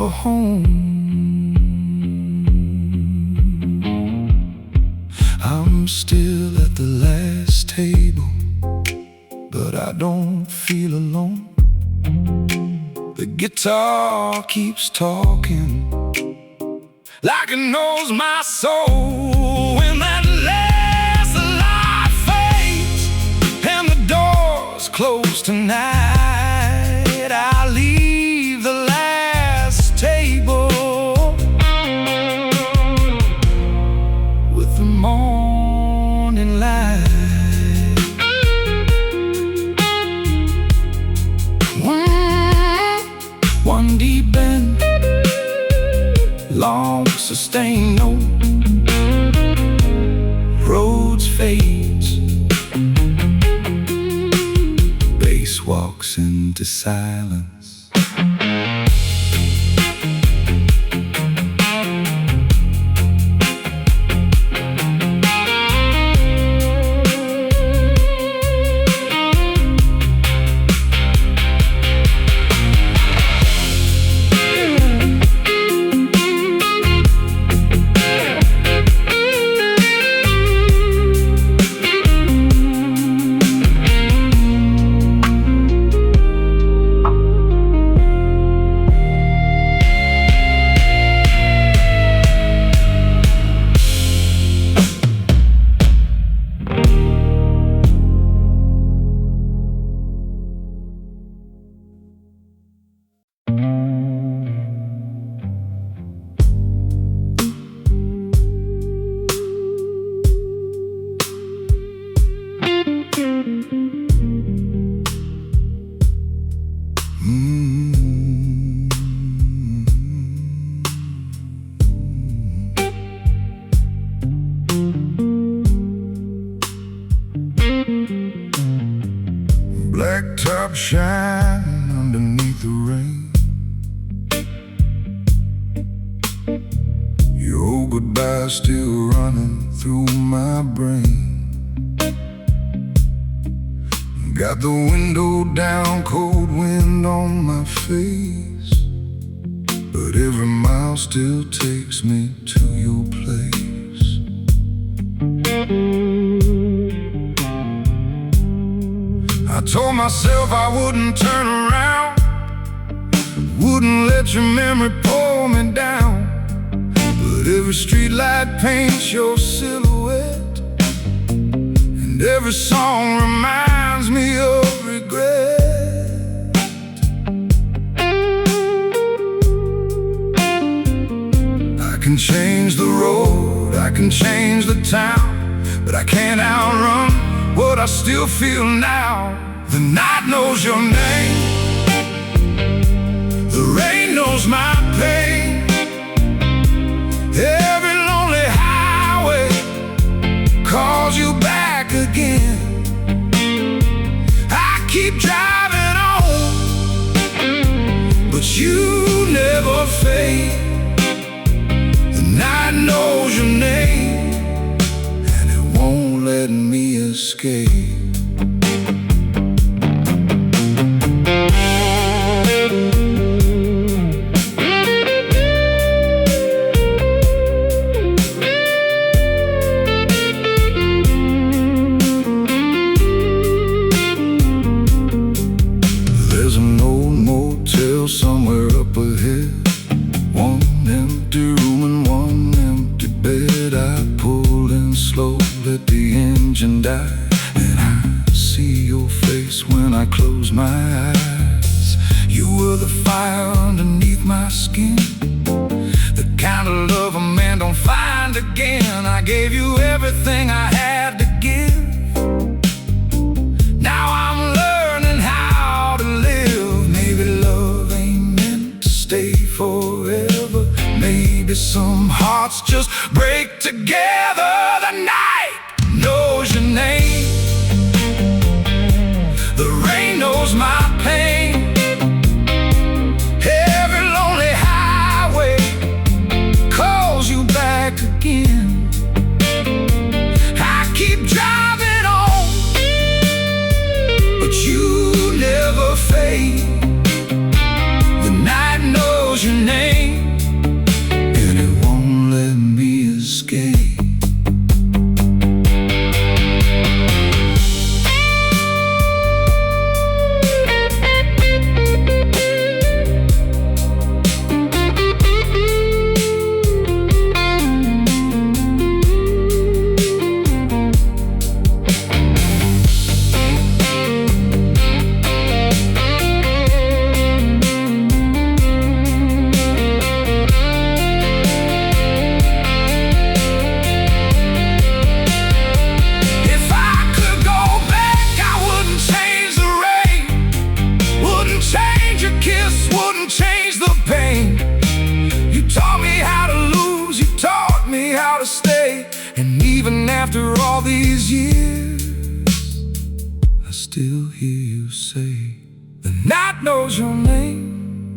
for home. I'm still at the last table, but I don't feel alone. The guitar keeps talking like it knows my soul. When that last light fades and the doors close tonight, I leave the last table with the morning light. One deep bend, long sustained note, roads fades, bass walks into silence. Black top shine underneath the rain. Your goodbye still running through my brain. Got the window down, cold wind on my face, but every mile still takes me to your place. I told myself I wouldn't turn around, wouldn't let your memory pull me down, but every streetlight paints your silhouette, and every song reminds me of regret. I can change the road, I can change the town, but I can't outrun what I still feel now. The night knows your name, the rain knows my pain. Every lonely highway calls you back again. I keep driving on, but you never fade. The night knows your name, and it won't let me escape. Somewhere up ahead, one empty room and one empty bed. I pulled in slow, let the engine die, and I see your face when I close my eyes. You were the fire underneath my skin, the kind of love a man don't find again. I gave you everything I had to give. Now I'm learning how to live. Maybe love stay forever. Maybe some hearts just break together. The night knows your name, the rain knows my pain. Every lonely highway calls you back again. I keep driving on, but you never fade. Your name still hear you say, the night knows your name,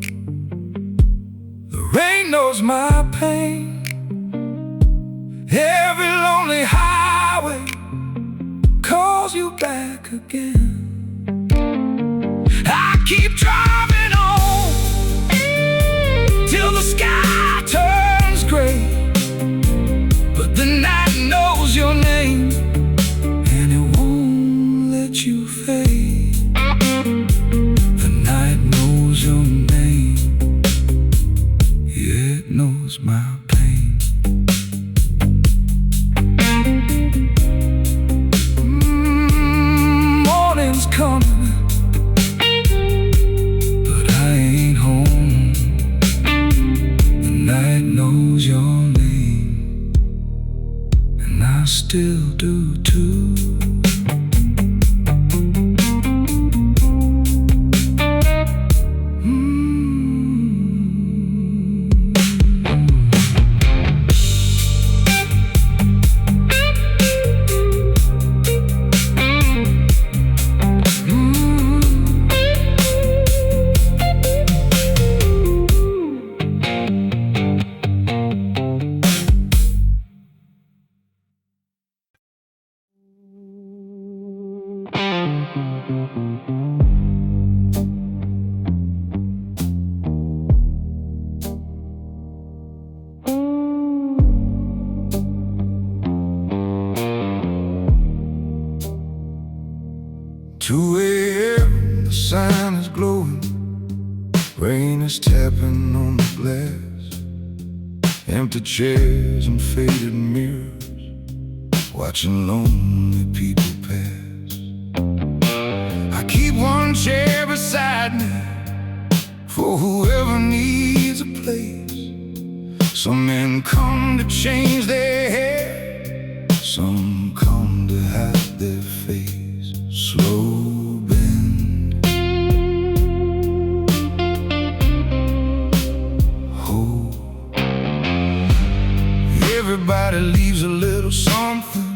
the rain knows my pain. Every lonely highway calls you back again. I keep driving on till the sky turns gray, but the night knows your name and it won't let you fade. The night knows your name, yeah, it knows my pain. Morning's coming, but I ain't home. The night knows your name, and I still do too. "2 a.m., the sun is glowing, rain is tapping on the glass, empty chairs and faded mirrors, watching lonely people pass. I keep one chair beside me for whoever needs a place. Some men come to change their hair, some come to hide their face. Slow bend, hold. Everybody leaves a little something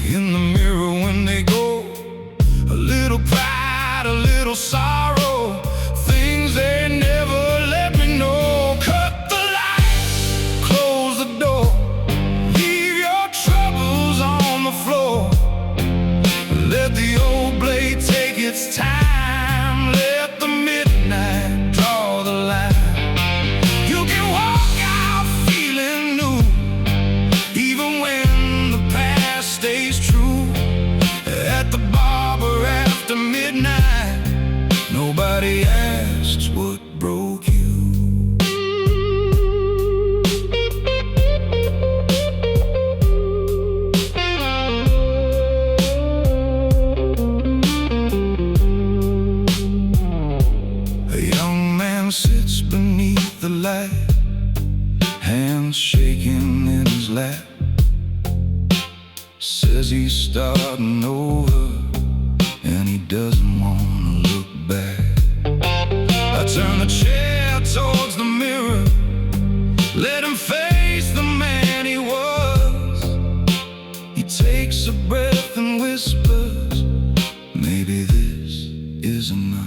in the mirror when they go. A little pride, a little sorrow, things they never let me know. Cut the lights, close the door, leave your troubles on the floor. Let the old blade take its time, let the midnight draw the line. You can walk out feeling new, even when the past stays true. At the barber after midnight, nobody asks what broke you. Sits beneath the light, hands shaking in his lap. Says he's starting over and he doesn't want to look back. I turn the chair towards the mirror, let him face the man he was. He takes a breath and whispers, maybe this is enough.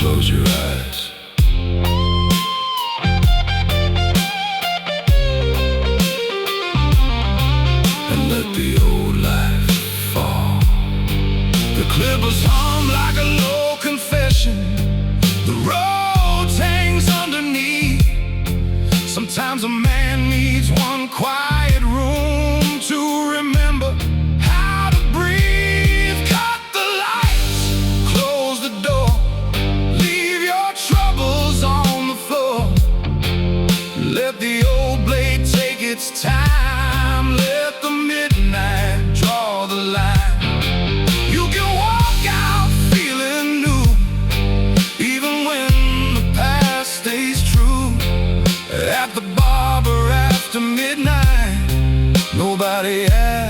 Close your eyes. And let the old life fall. The clippers hum like a low confession, the road hangs underneath. Sometimes a man needs one quiet room to remember how to breathe. Cut the lights, close the door, on the floor. Let the old blade take its time, let the midnight draw the line. You can walk out feeling new, even when the past stays true. At the barber after midnight, nobody asks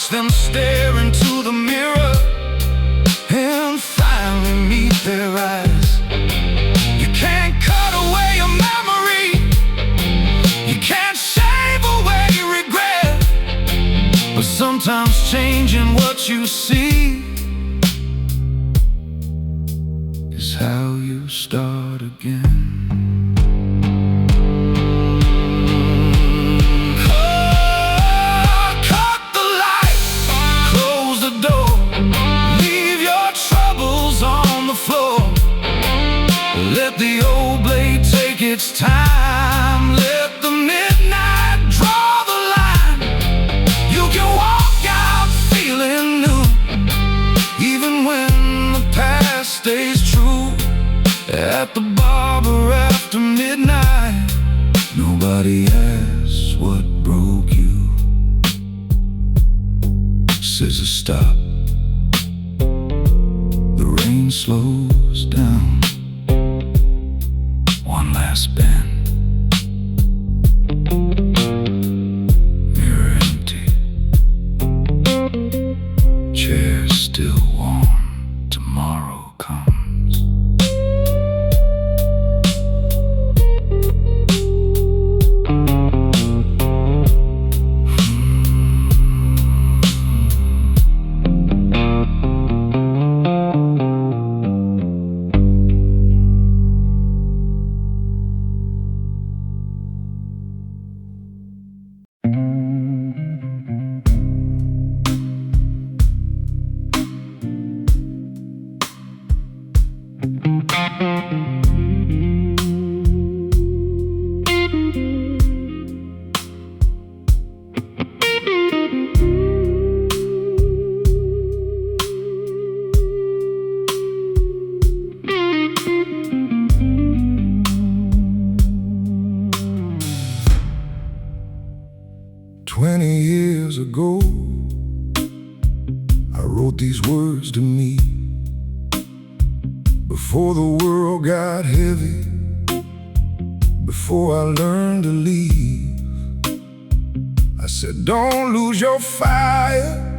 watch them stare into the mirror and finally meet their eyes. You can't cut away your memory, you can't shave away regret, but sometimes changing what you see is how you start again. Let the old blade take its time. Let the midnight draw the line. You can walk out feeling new, even when the past stays true. At the barber after midnight, nobody asks what broke you. Scissors stop, the rain slows down. One last bend, mirror empty, chair still warm. Tomorrow comes. Years ago, I wrote these words to me. Before the world got heavy, before I learned to leave, I said, don't lose your fire,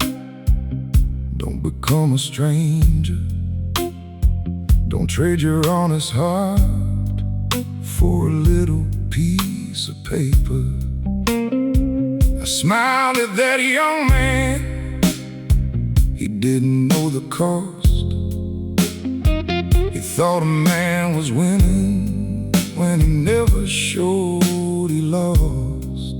don't become a stranger, don't trade your honest heart for a little piece of paper. I smiled at that young man, he didn't know the cost. He thought a man was winning when he never showed he lost.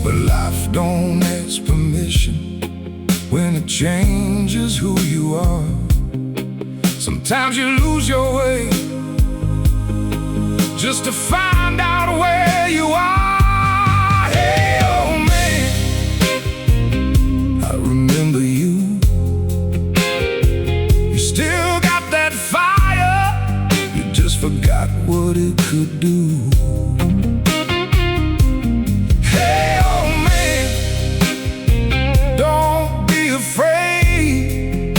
But life don't ask permission when it changes who you are. Sometimes you lose your way just to find out where you are. Hey, old man, I remember you. You still got that fire, you just forgot what it could do. Hey, old man, don't be afraid.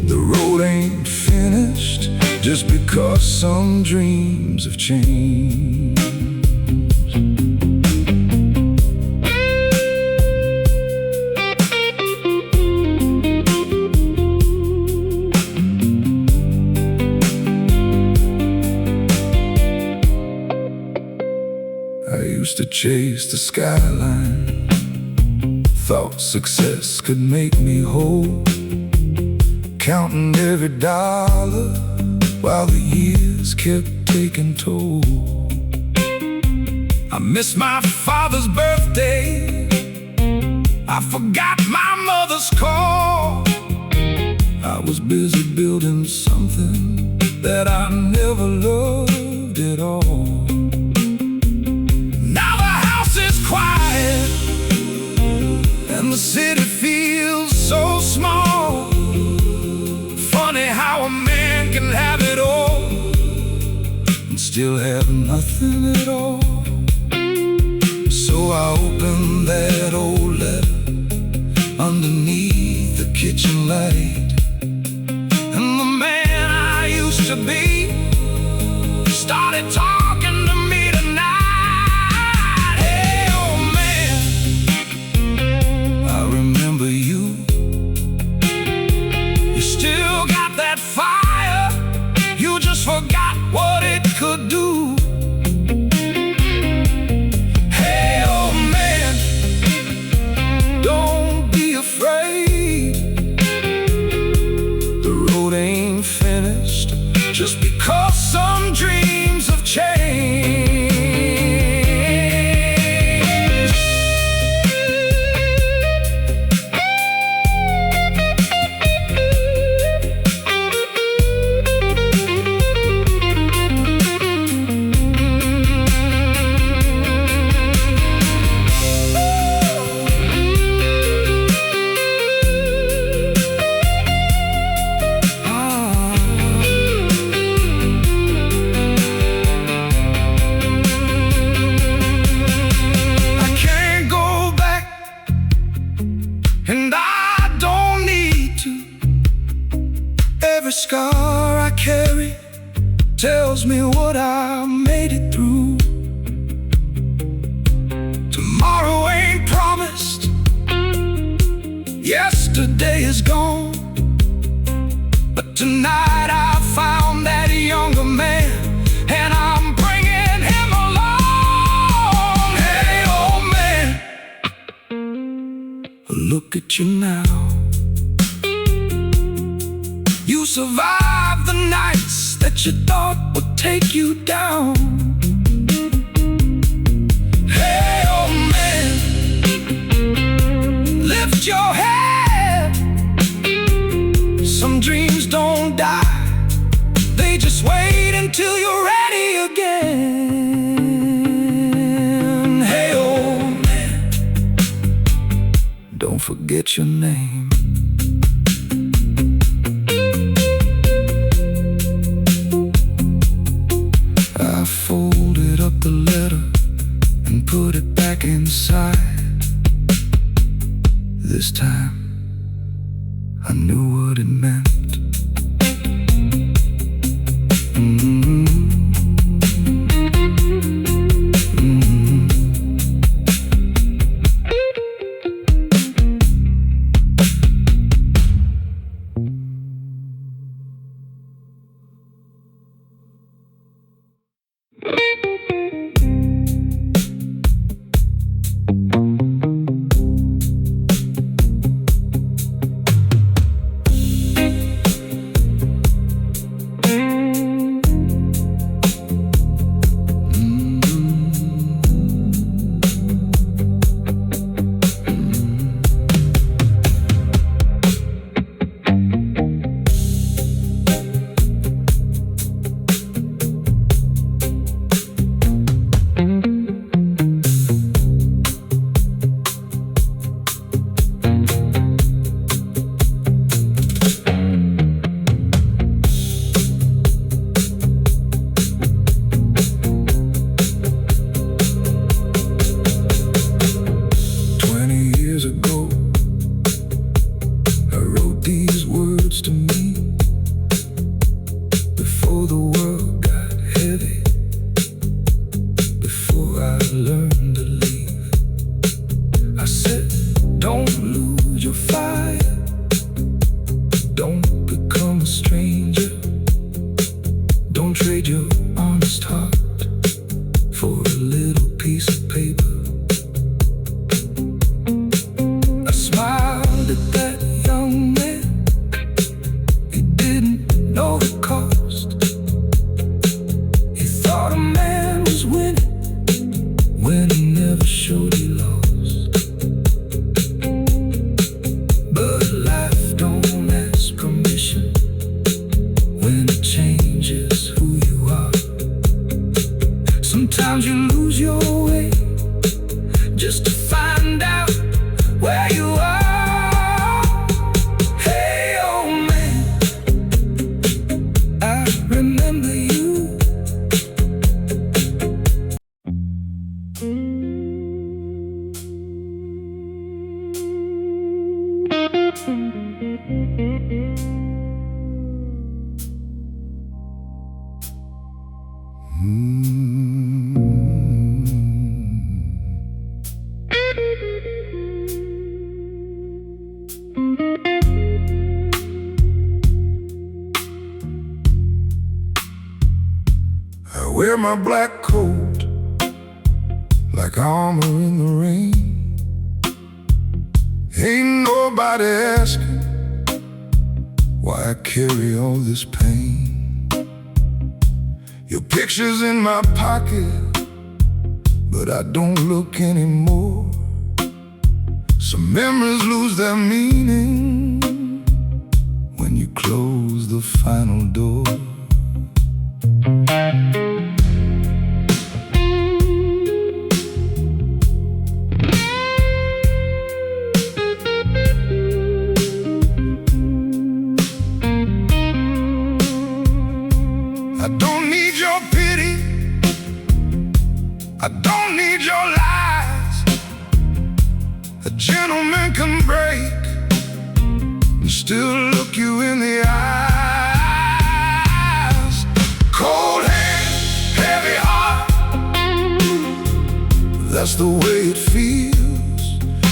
The road ain't finished just because some dreams have changed. I used to chase the skyline, thought success could make me whole, counting every dollar while the years kept taking toll. I missed my father's birthday, I forgot my mother's call. I was busy building something that I never loved at all. Now the house is quiet and the city feels so small. Funny how a man can have it all and still have nothing at all. So I opened that old letter underneath the kitchen light, and the man I used to be started talking to me tonight. Hey, old man, still got that fire, you just forgot what it could do. Hey, old man, don't be afraid. The road ain't finished just because some dreams have changed. And I don't need to. Every scar I carry tells me what I made it through. Tomorrow ain't promised, yesterday is gone, but tonight I found that younger man, and I'm bringing him along. Hey, old man, look at you now. You survived the nights that you thought would take you down. Hey, old man, lift your head. Some dreams don't die, they just wait until you're ready again. Hey, old man, don't forget your name. I folded up the letter and put it back inside. This time I knew what it meant. wear my black coat like armor in the rain. Ain't nobody asking why I carry all this pain. Your picture's in my pocket, but I don't look anymore. Some memories lose their meaning when you close the final door. I don't need your pity, I don't need your lies. A gentleman can break and still look you in the eyes. Cold hands, heavy heart, that's the way it feels.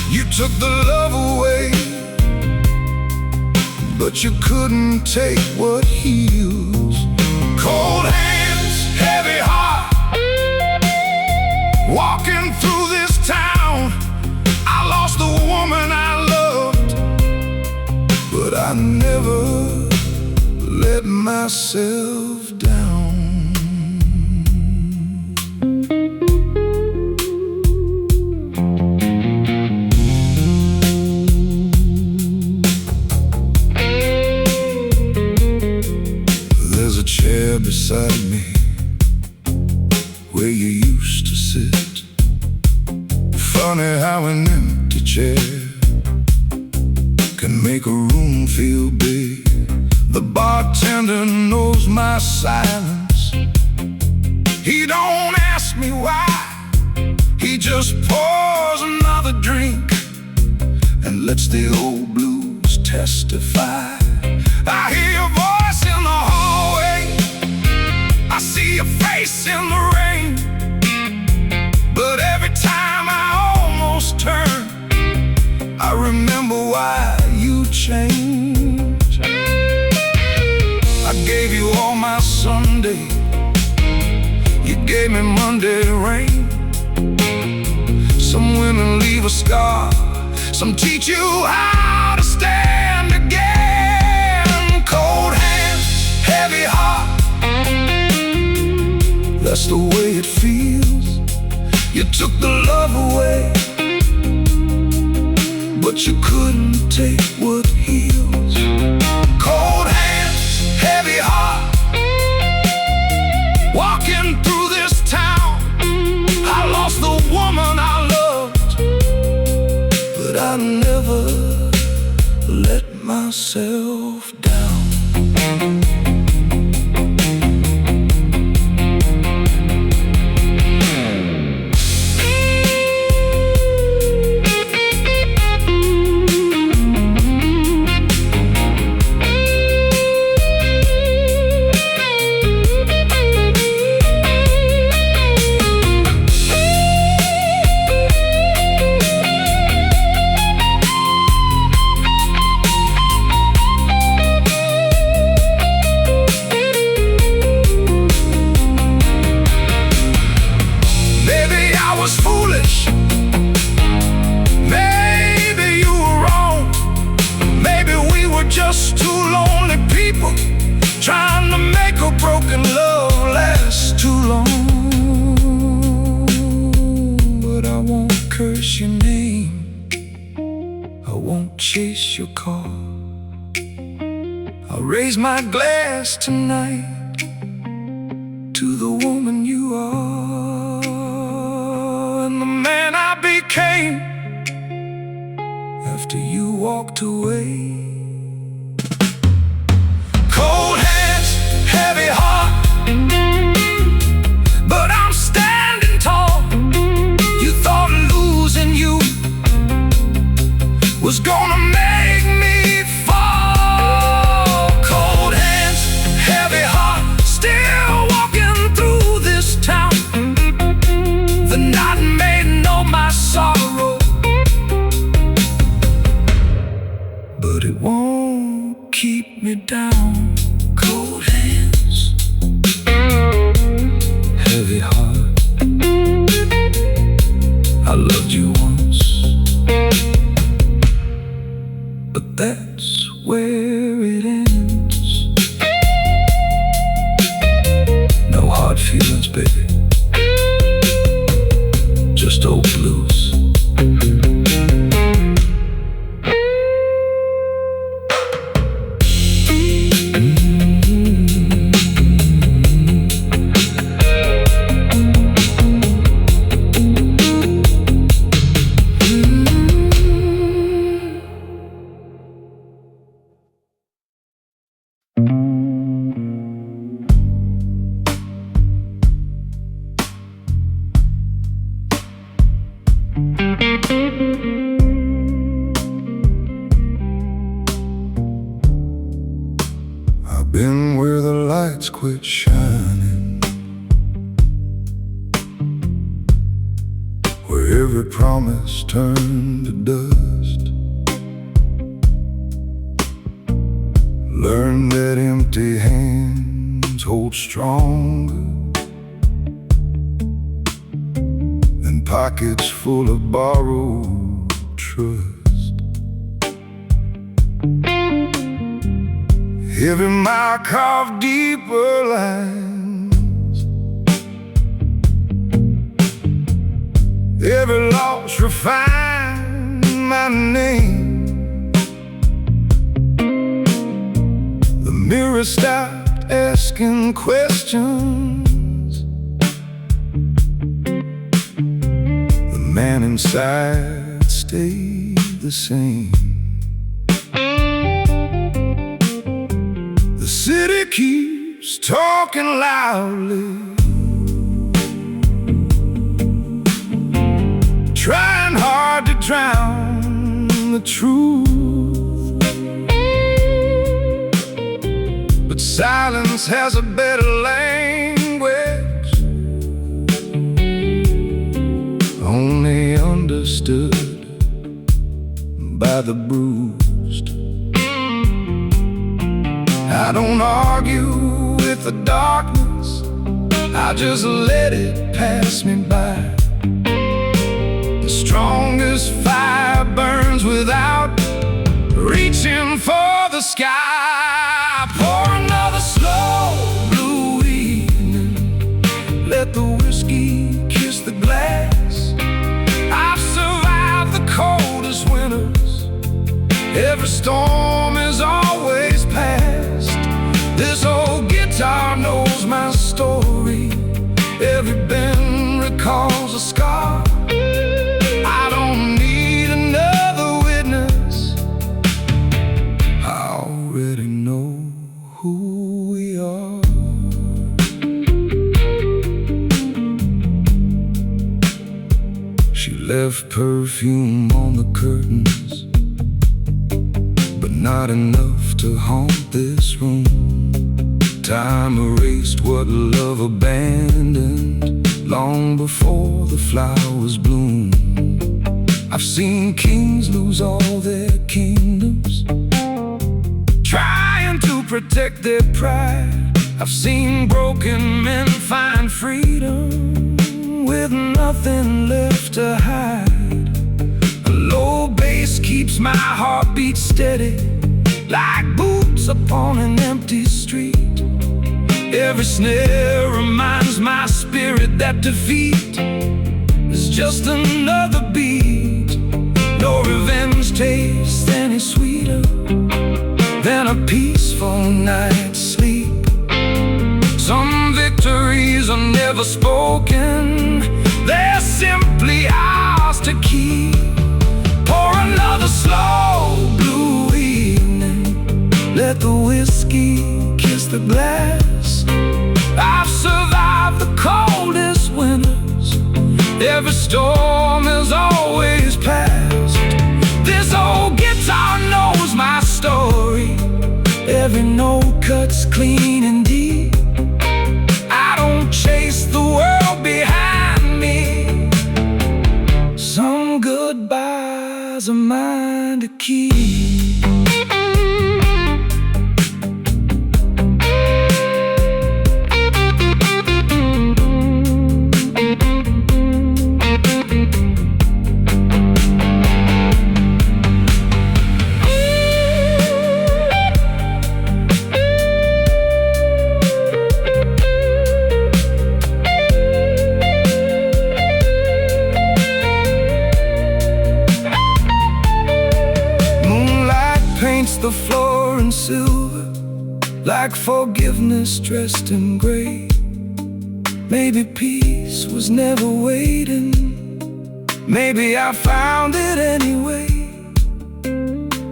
You took the love away, but you couldn't take what heals. Cold hands, heavy heart, walking through this town. I lost the woman I loved, but I never let myself down. There's a chair beside me where you used to sit. Funny how an empty chair can make a room feel big. The bartender knows my silence. He don't ask me why, he just pours another drink and lets the old blues testify. I hear your voice in the hallway, I see your face in the rain, but every time I almost turn, I remember why you changed. I gave you all my Sunday, you gave me Monday rain. Some women leave a scar, some teach you how to stand again. Cold hands, heavy heart, that's the way it feels. You took the love away, but you couldn't take what heals. Cold hands, heavy heart, walking through this town. I lost the woman I loved, but I never let myself down. Was foolish, maybe you were wrong, maybe we were just two lonely people trying to make a broken love last too long. But I won't curse your name, I won't chase your call. I'll raise my glass tonight to the woman you are, and the man I became after you walked away. Cold hands, heavy heart, but I'm standing tall. You thought losing you was gonna make me fall. Cold hands, heavy heart, still walking through this town. The night may know my sorrow, but it won't keep me down. Cold hands, heavy heart. I loved you once, but that's where it ends. No hard feelings, baby, just old blues. I've been where the lights quit shining, where every promise turned to dust. Learned that empty hands hold stronger than pockets full of borrowed trust. Every mile carved deeper lines, every loss refined my name. The mirror stopped asking questions. The man inside stayed the same. The city keeps talking loudly, trying hard to drown the truth, but silence has a better language, only understood by the bruised. I don't argue with the darkness, I just let it pass me by. The strongest fire burns without reaching for the sky. Pour another slow blue evening, let the whiskey kiss the glass. I've survived the coldest winters, every storm is always past. This old guitar knows my story, every bend recalls a scar. I don't need another witness, I already know who we are. She left perfume on the curtains, but not enough to haunt this room. Time erased what love abandoned long before the flowers bloom. I've seen kings lose all their kingdoms, trying to protect their pride. I've seen broken men find freedom with nothing left to hide. A low bass keeps my heartbeat steady, like boots upon an empty street. Every snare reminds my spirit that defeat is just another beat. No revenge tastes any sweeter than a peaceful night's sleep. Some victories are never spoken, they're simply ours to keep. Pour another slow blue evening, let the whiskey kiss the glass. I've survived the coldest winters, every storm has always passed. This old guitar knows my story, every note cuts clean and deep. I don't chase the world behind me, some goodbyes are mine to keep. like forgiveness dressed in gray. Maybe peace was never waiting. Maybe I found it anyway.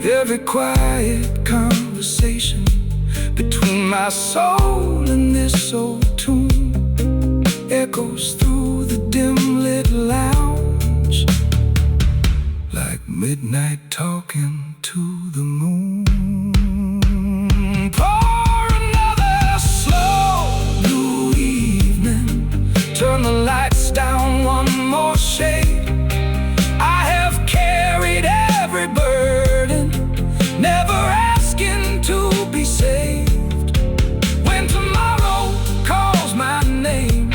Every quiet conversation between my soul and this old tune echoes through the dim-lit lounge, like midnight talking to the moon. Pour another slow blue evening, turn the lights down one more shade. I have carried every burden, never asking to be saved. When tomorrow calls my name,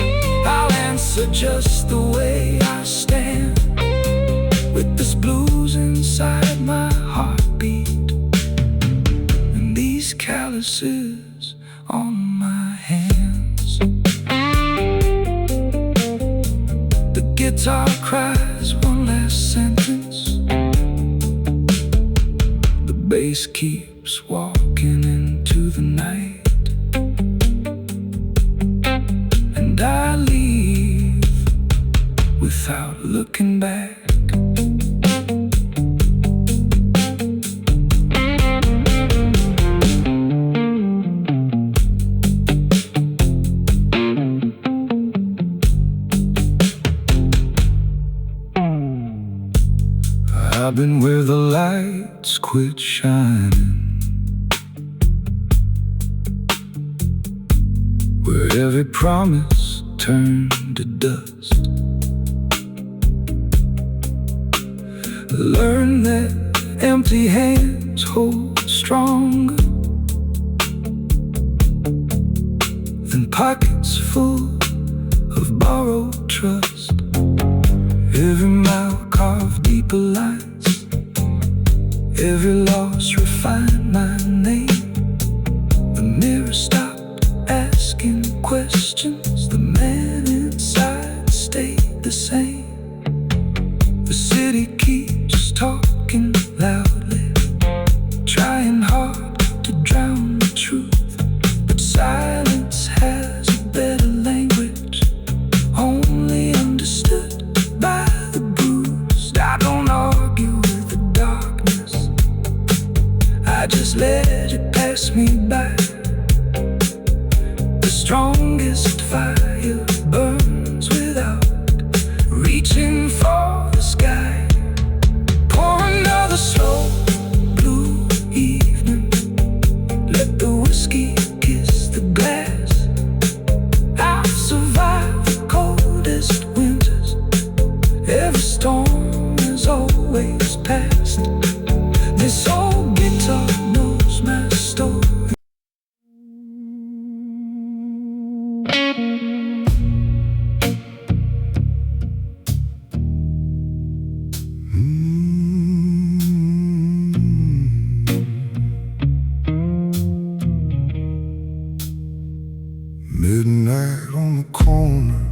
I'll answer just the way I stand, with this blues inside my heartbeat and these calluses on my hands. The guitar cries one last sentence, the bass keeps walking into the night, and I leave without looking back. I've been where the lights quit shining, where every promise turned to dust. Learn that empty hands hold stronger than pockets full of borrowed trust. Every mile carved deeper lines, every loss refined my name. The mirror stopped asking questions, the man inside stayed the same. The city keeps talking loudly, trying hard to drown the truth, but silence has a better language, only understood by the bruised. I don't argue with the darkness, I just let it pass me by. The strongest fire burns without reaching for the sky. Pour another slow blue evening, let the whiskey kiss the glass. I've survived the coldest winters, every storm has always passed. This old guitar knows my story. Midnight on the corner,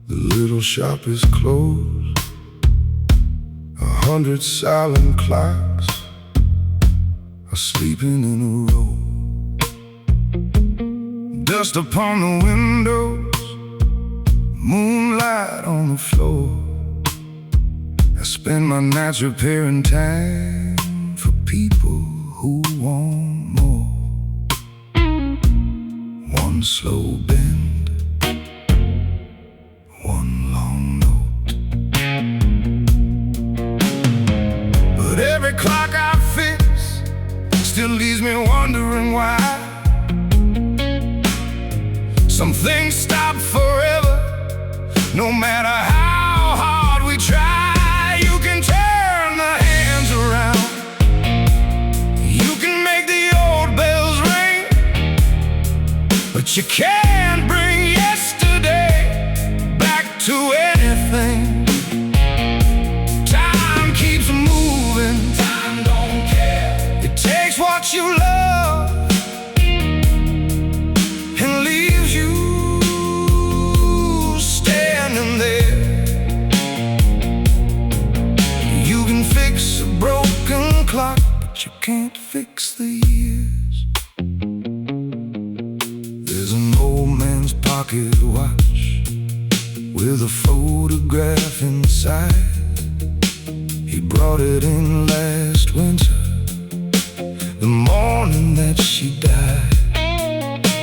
the little shop is closed. 100 silent clocks are sleeping in a row. Dust upon the windows, moonlight on the floor. I spend my nights repairing time for people who want more. One slow bend, one long note, but every clock I fix still leaves me wondering why. Some things stop forever, no matter how hard we try. You can turn the hands around, you can make the old bells ring, but you can't bring yesterday back to anything. Time keeps moving, time don't care. It takes what you love and leaves you standing there. You can fix a broken clock, but you can't fix the years. pocket watch with a photograph inside. He brought it in last winter, the morning that she died.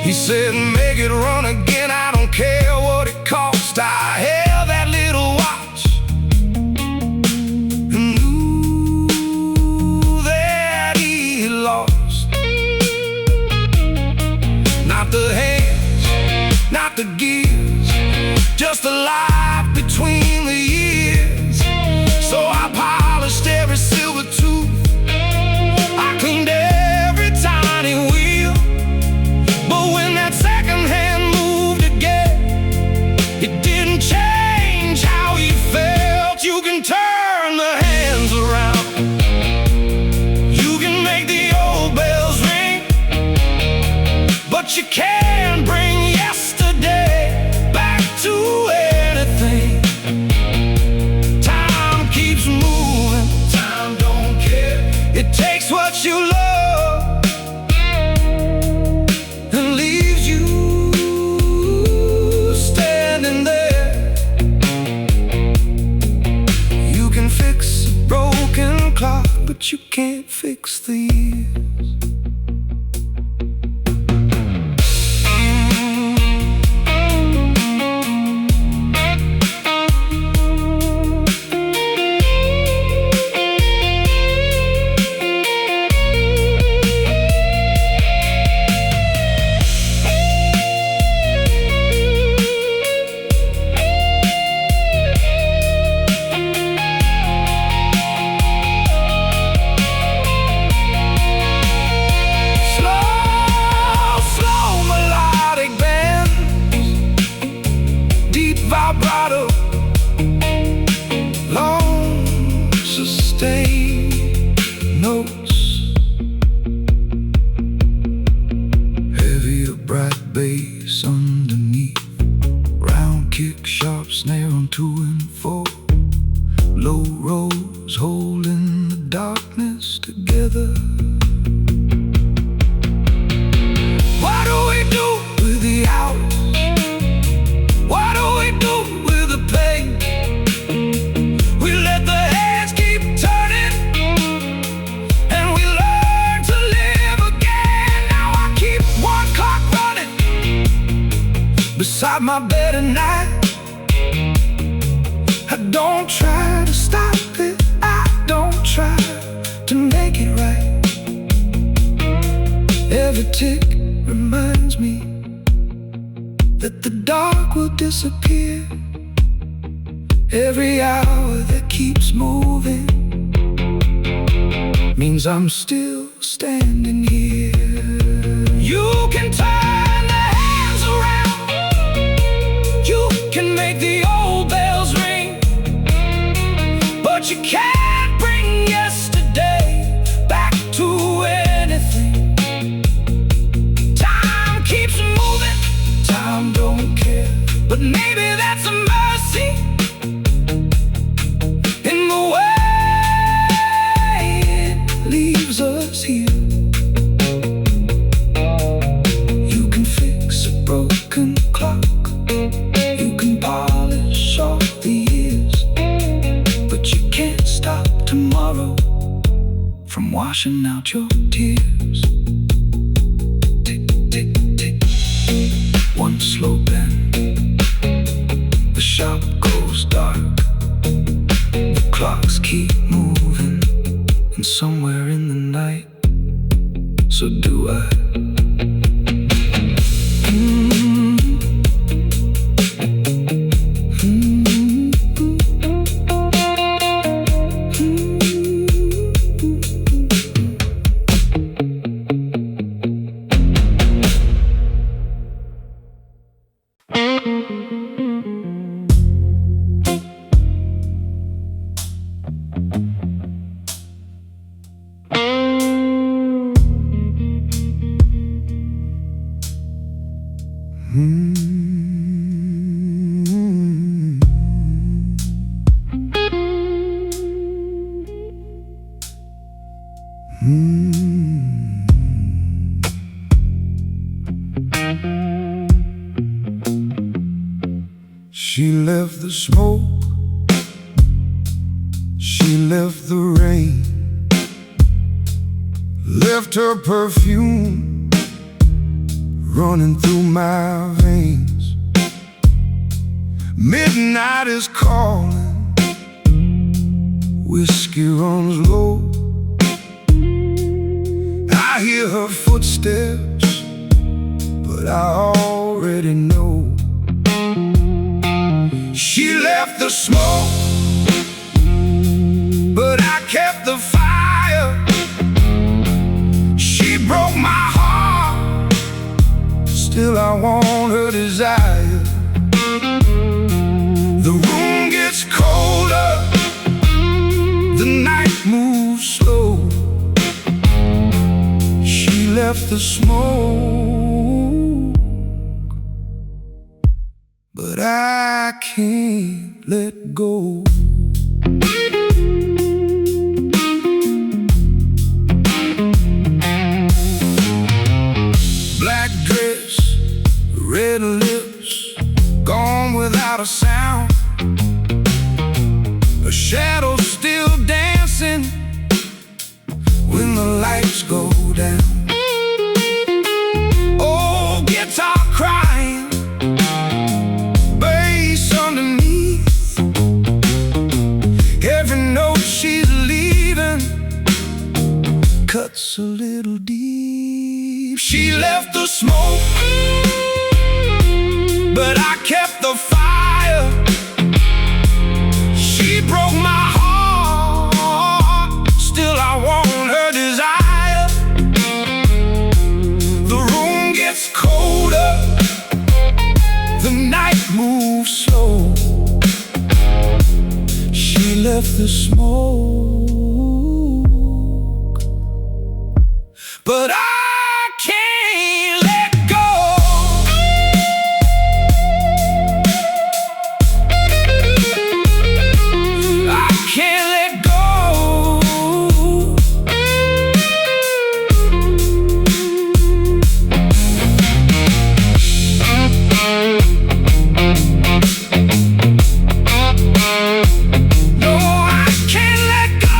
He said, make it run again, I don't care what it costs. I held that little watch and knew that he had lost. Not the hands, not the gears, just the life between the years. So I polished every silver tooth, I cleaned every tiny wheel. But when that second hand moved again, it didn't change how he felt. You can turn the hands around, you can make the old bells ring, but you can't bring yesterday back to anything. Time keeps moving, time don't care. It takes what you love and leaves you standing there. You can fix a broken clock, but you can't fix the years. Vibrato, long sustained notes, heavier bright bass underneath, round kick, sharp snare on 2 and 4, low rolls holding the darkness together. What do we do with the hours? What do we do with the pain? We let the hands keep turning, and we learn to live again. Now I keep one clock running beside my bed at night. I don't try to stop it, I don't try to make it right. Every tick reminds me that the dark will disappear. Every hour that keeps moving means I'm still standing here. You can turn the hands around, you can make the old bells ring, but you can't bring yesterday back to anything. Time keeps moving, time don't care, but maybe that's a mercy in the way it leaves us here. You can fix a broken clock, you can polish off the years, but you can't stop tomorrow from washing out your tears. Tick, tick, tick. One slow bend, the shop goes dark, the clocks keep moving, and somewhere in the night, so do I. She left the smoke, she left the rain, left her perfume running through my veins. Midnight is calling, whiskey runs low. I hear her footsteps, but I already know. She left the smoke, but I kept the fire. She broke my heart, still I want her desire. The room gets colder, the night moves slow. She left the smoke, but I can't let go. Black dress, red lips, gone without a sound. A shadow still dancing when the lights go down. Oh, guitar crying, bass underneath. Every note she's leaving cuts a little deep. She left the smoke, but I kept the fire. She broke my heart, still I want her desire. The room gets colder, the night moves slow. She left the smoke, but I can't let go. I can't let go. No, I can't let go.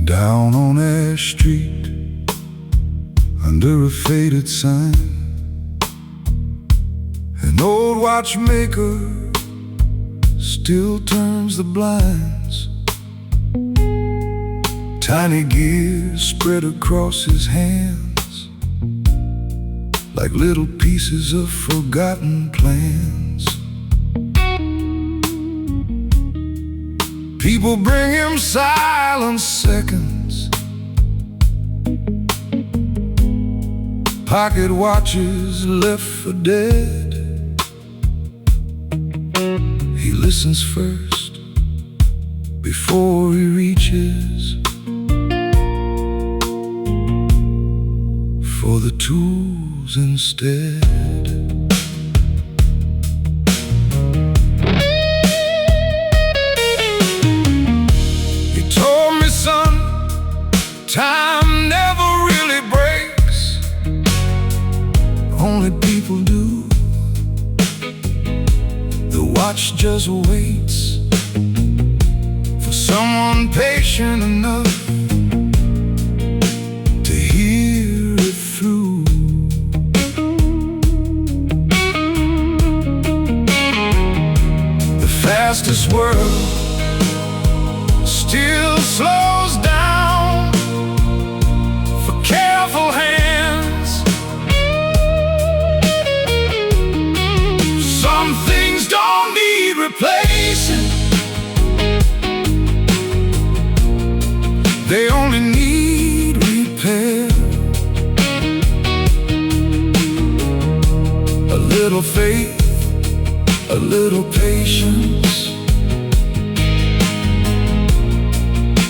Down on Ash Street, under a faded sign, an old watchmaker still turns the blinds. Tiny gears spread across his hands, like little pieces of forgotten plans. People bring him silent seconds, pocket watches left for dead. He listens first before he reaches for the tools instead. Time never really breaks, only people do. The watch just waits for someone patient enough to world still slows down for careful hands. Some things don't need replacing, they only need repair. A little faith, a little patience,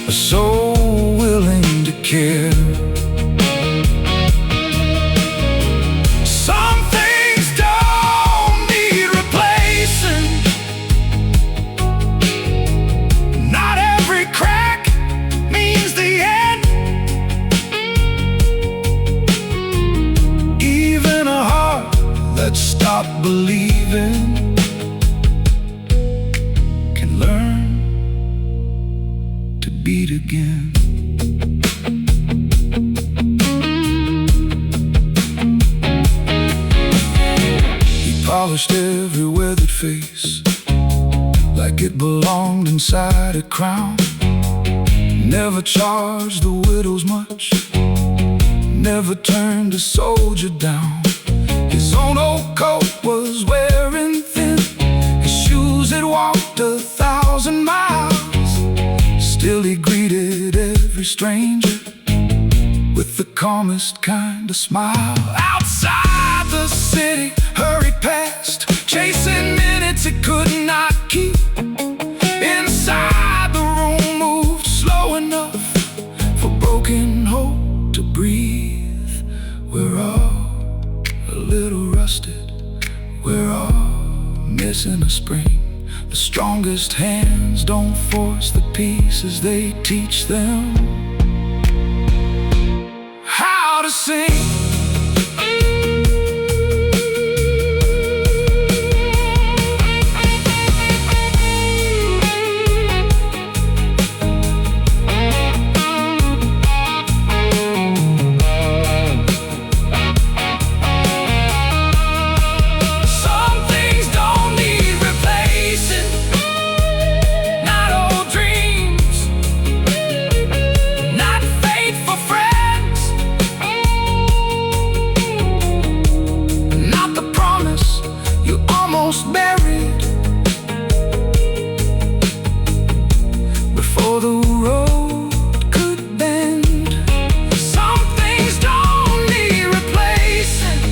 a soul willing to care. Some things don't need replacing. Not every crack means the end. Even a heart that stopped believing can learn to beat again. He polished every weathered face like it belonged inside a crown. Never charged the widows much, never turned a soldier down. His own old coat was wearing thin, his shoes had walked 1,000 miles. Still he greeted every stranger with the calmest kind of smile. Outside the city, hurried past, chasing minutes it could not keep. Inside the room moved slow enough for broken hope to breathe. We're all a little rusted, we're all missing a spring. The strongest hands don't force the pieces, they teach them how to sing. Buried before the road could bend. Some things don't need replacing.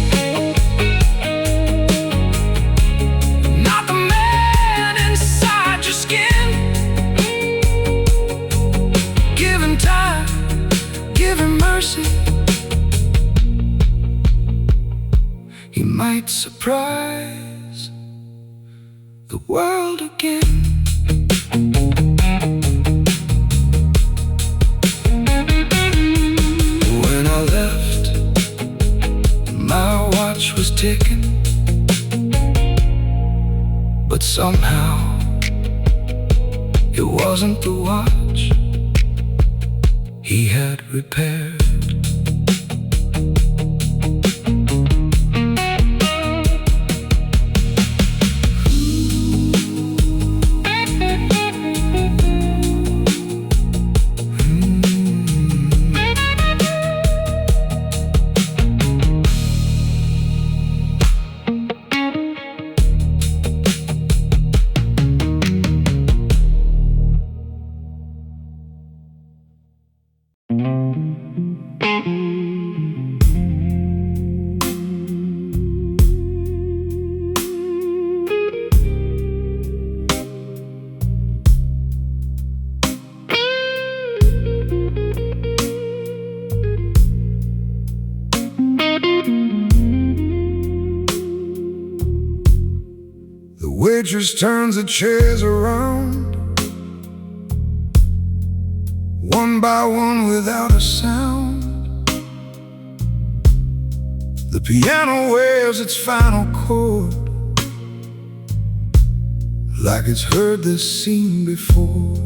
Not the man inside your skin. Give him time, give him mercy. He might surprise the world again. When I left, my watch was ticking, but somehow it wasn't the watch he had repaired. The waitress turns the chairs around, one by one without a sound. The piano wears its final chord, like it's heard this scene before.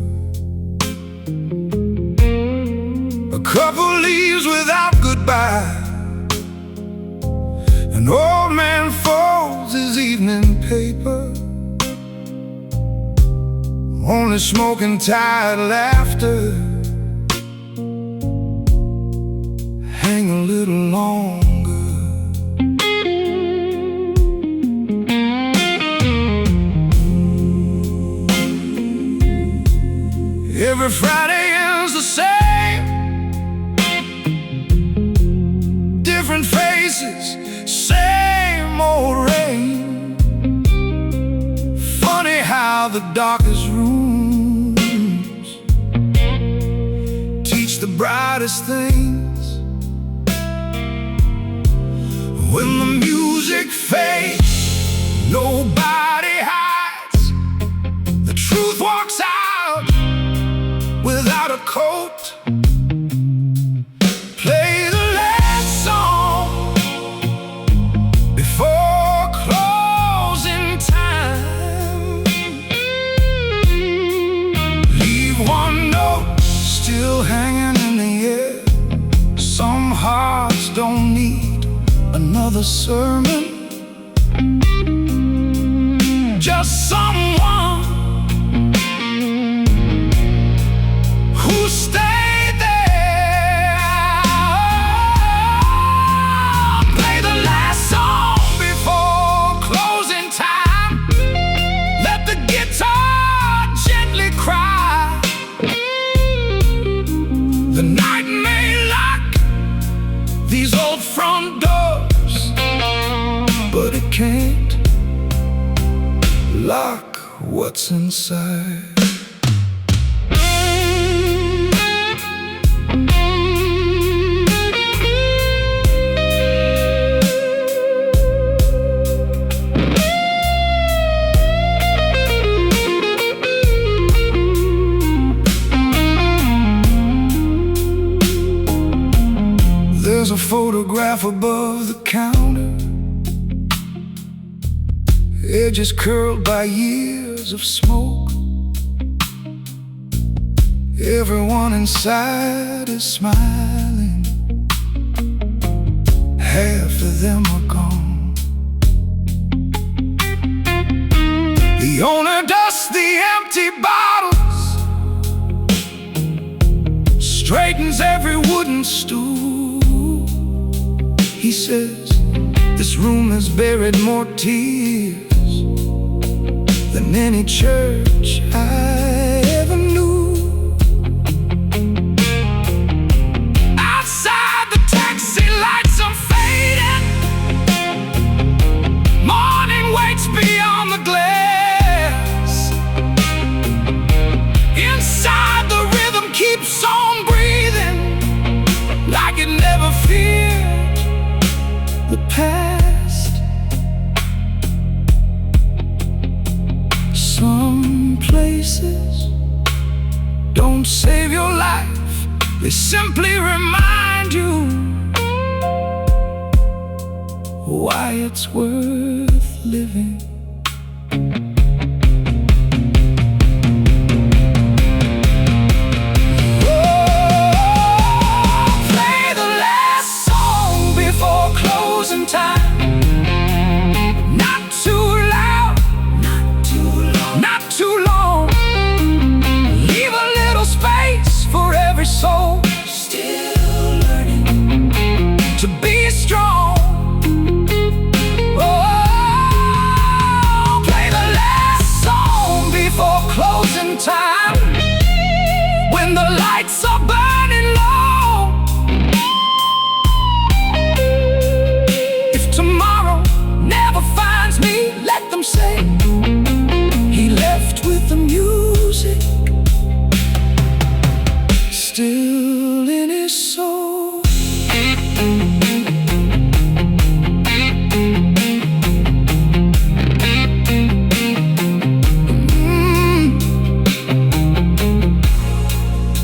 A couple leaves without goodbye. An old man folds his evening paper, only smoking tired laughter. Hang a little longer. Every Friday is the same. Different faces, same old rain. Funny how the darkest rooms teach the brightest things. When the music fades, nobody hides. The truth walks out without a coat. Play the last song before closing time. Leave one note still hanging in the air. Some hearts don't need another sermon. Just someone who stayed there. Play the last song before closing time. Let the guitar gently cry. The night may lock these old front doors, but it can't lock what's inside. There's a photograph above the counter, edges curled by years of smoke. Everyone inside is smiling. Half of them are gone. The owner dusts the empty bottles, straightens every wooden stool. He says, this room has buried more tears than any church I ever knew. Outside the taxi lights are fading. Morning waits beyond the glass. Inside the rhythm keeps on breathing, like it never feared the past. Some places don't save your life, they simply remind you why it's worth living. Time. Not too loud, not too long. Leave a little space for every soul still learning to be strong. Oh, play the last song before closing time. When the lights are burning low, say he left with the music still in his soul.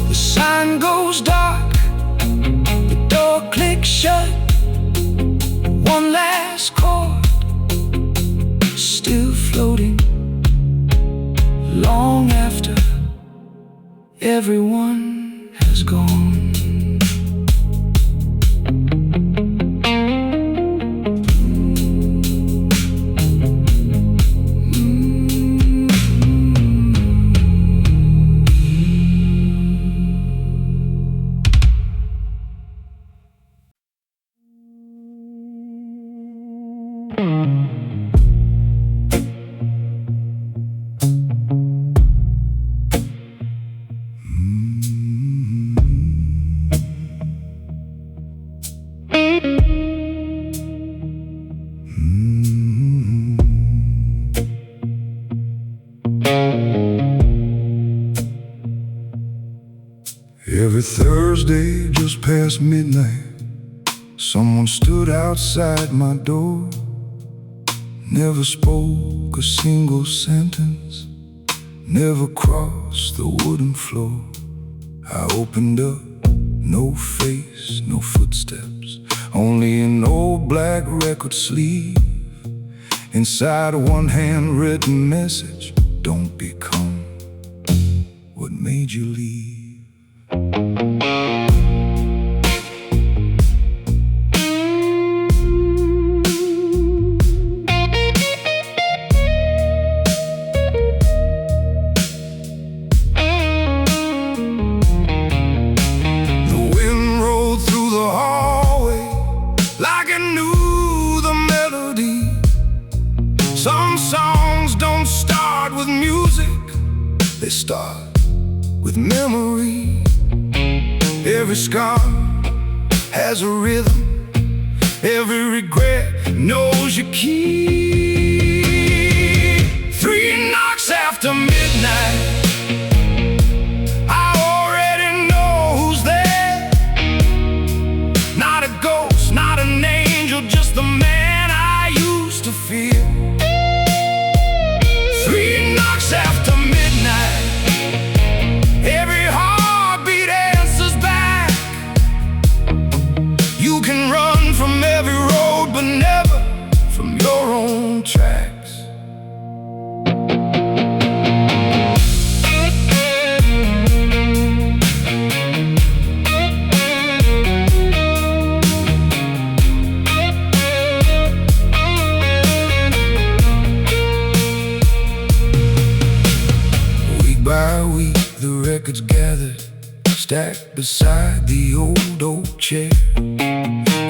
The sign goes dark, the door clicks shut. One last chord still floating, long after everyone has gone. Every Thursday just past midnight, someone stood outside my door. Never spoke a single sentence, never crossed the wooden floor. I opened up, no face, no footsteps, only an old black record sleeve. Inside one handwritten message: don't become what made you leave. Some songs don't start with music, they start with memory. Every scar has a rhythm, every regret knows your key. 3 knocks after midnight, I already know who's there. Not a ghost, not an angel, just the man I used to fear. After midnight, every heartbeat answers back. You can run from every road, but never from your own tracks. By week, the records gathered, stacked beside the old oak chair.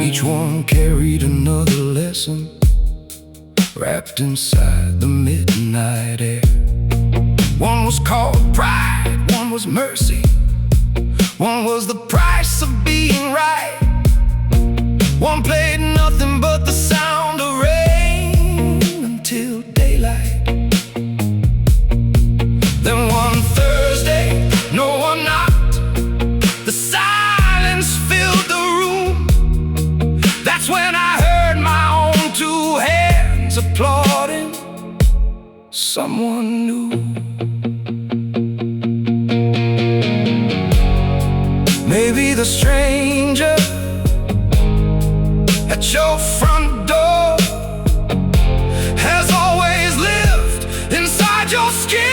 Each one carried another lesson, wrapped inside the midnight air. One was called pride, one was mercy, one was the price of being right. One played nothing but the sound of rain until daylight. Then one Thursday, no one knocked. The silence filled the room. That's when I heard my own 2 hands applauding someone new. Maybe the stranger at your front door has always lived inside your skin.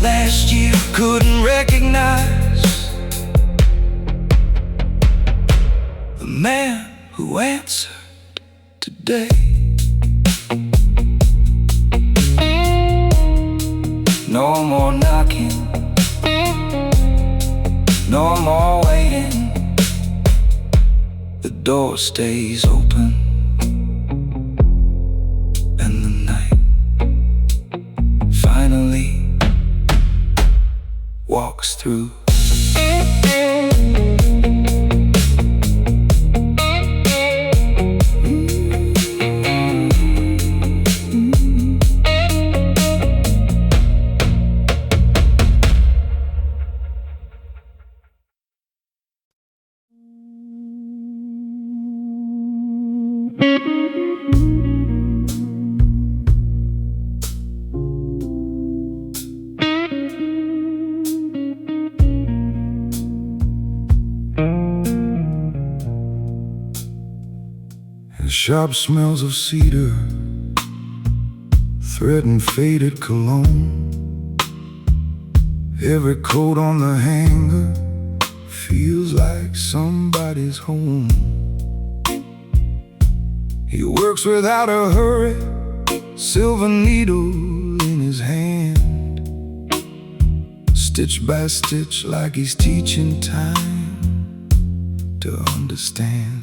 Last year couldn't recognize the man who answered today. No more knocking, no more waiting. The door stays open, and the night finally walks through. The shop smells of cedar, thread and faded cologne. Every coat on the hanger feels like somebody's home. He works without a hurry, silver needle in his hand, stitch by stitch like he's teaching time to understand.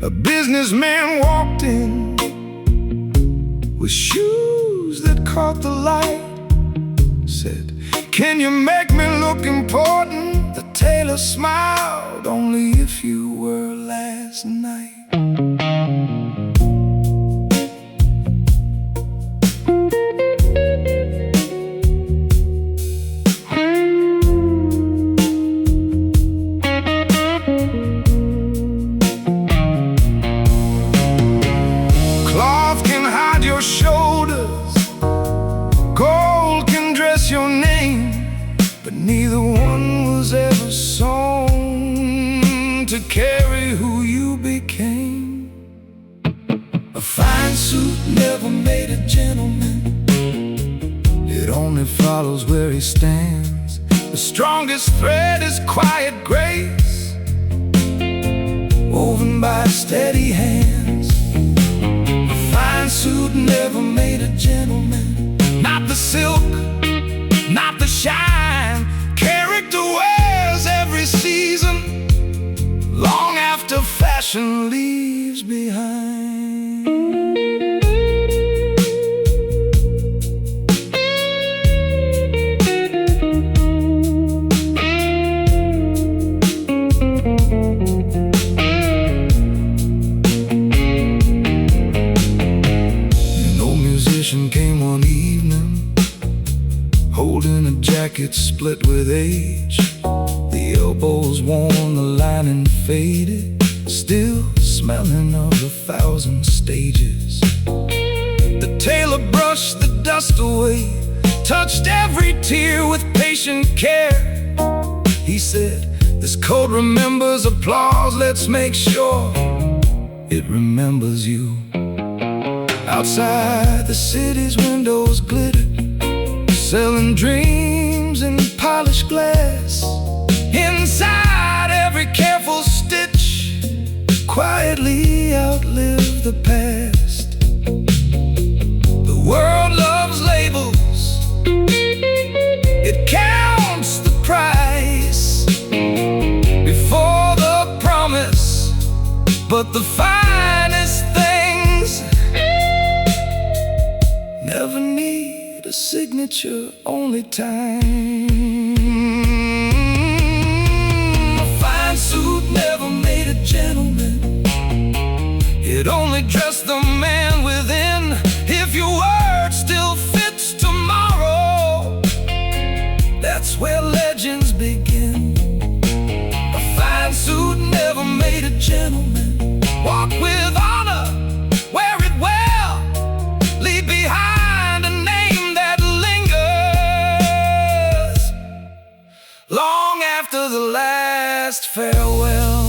A businessman walked in with shoes that caught the light, said, "Can you make me look important?" The tailor smiled, "Only if you were last night." Cloth can hide your shoulders, gold can dress your name, but neither one was ever sewn to carry who you became. A fine suit never made a gentleman, it only follows where he stands. The strongest thread is quiet grace, woven by steady hands. A fine suit never made a gentleman, not the silk, not the shine. Character wears every season, long after fashion leaves behind. An old musician came one evening, holding a jacket split with age. The elbows worn, the lining faded, still smelling of 1,000 stages. The tailor brushed the dust away, touched every tear with patient care. He said, "This coat remembers applause, let's make sure it remembers you." Outside the city's windows glittered, selling dreams in polished glass. Inside every careful stitch quietly outlived the past. The world loves labels, it counts the price before the promise, but the finest things never need a signature, only time. A fine suit never made a gentleman, it only dressed the man within. If your word still fits tomorrow, that's where legends begin. A fine suit never made a gentleman, walk with honor, wear it well, leave behind a name that lingers long after the last farewell.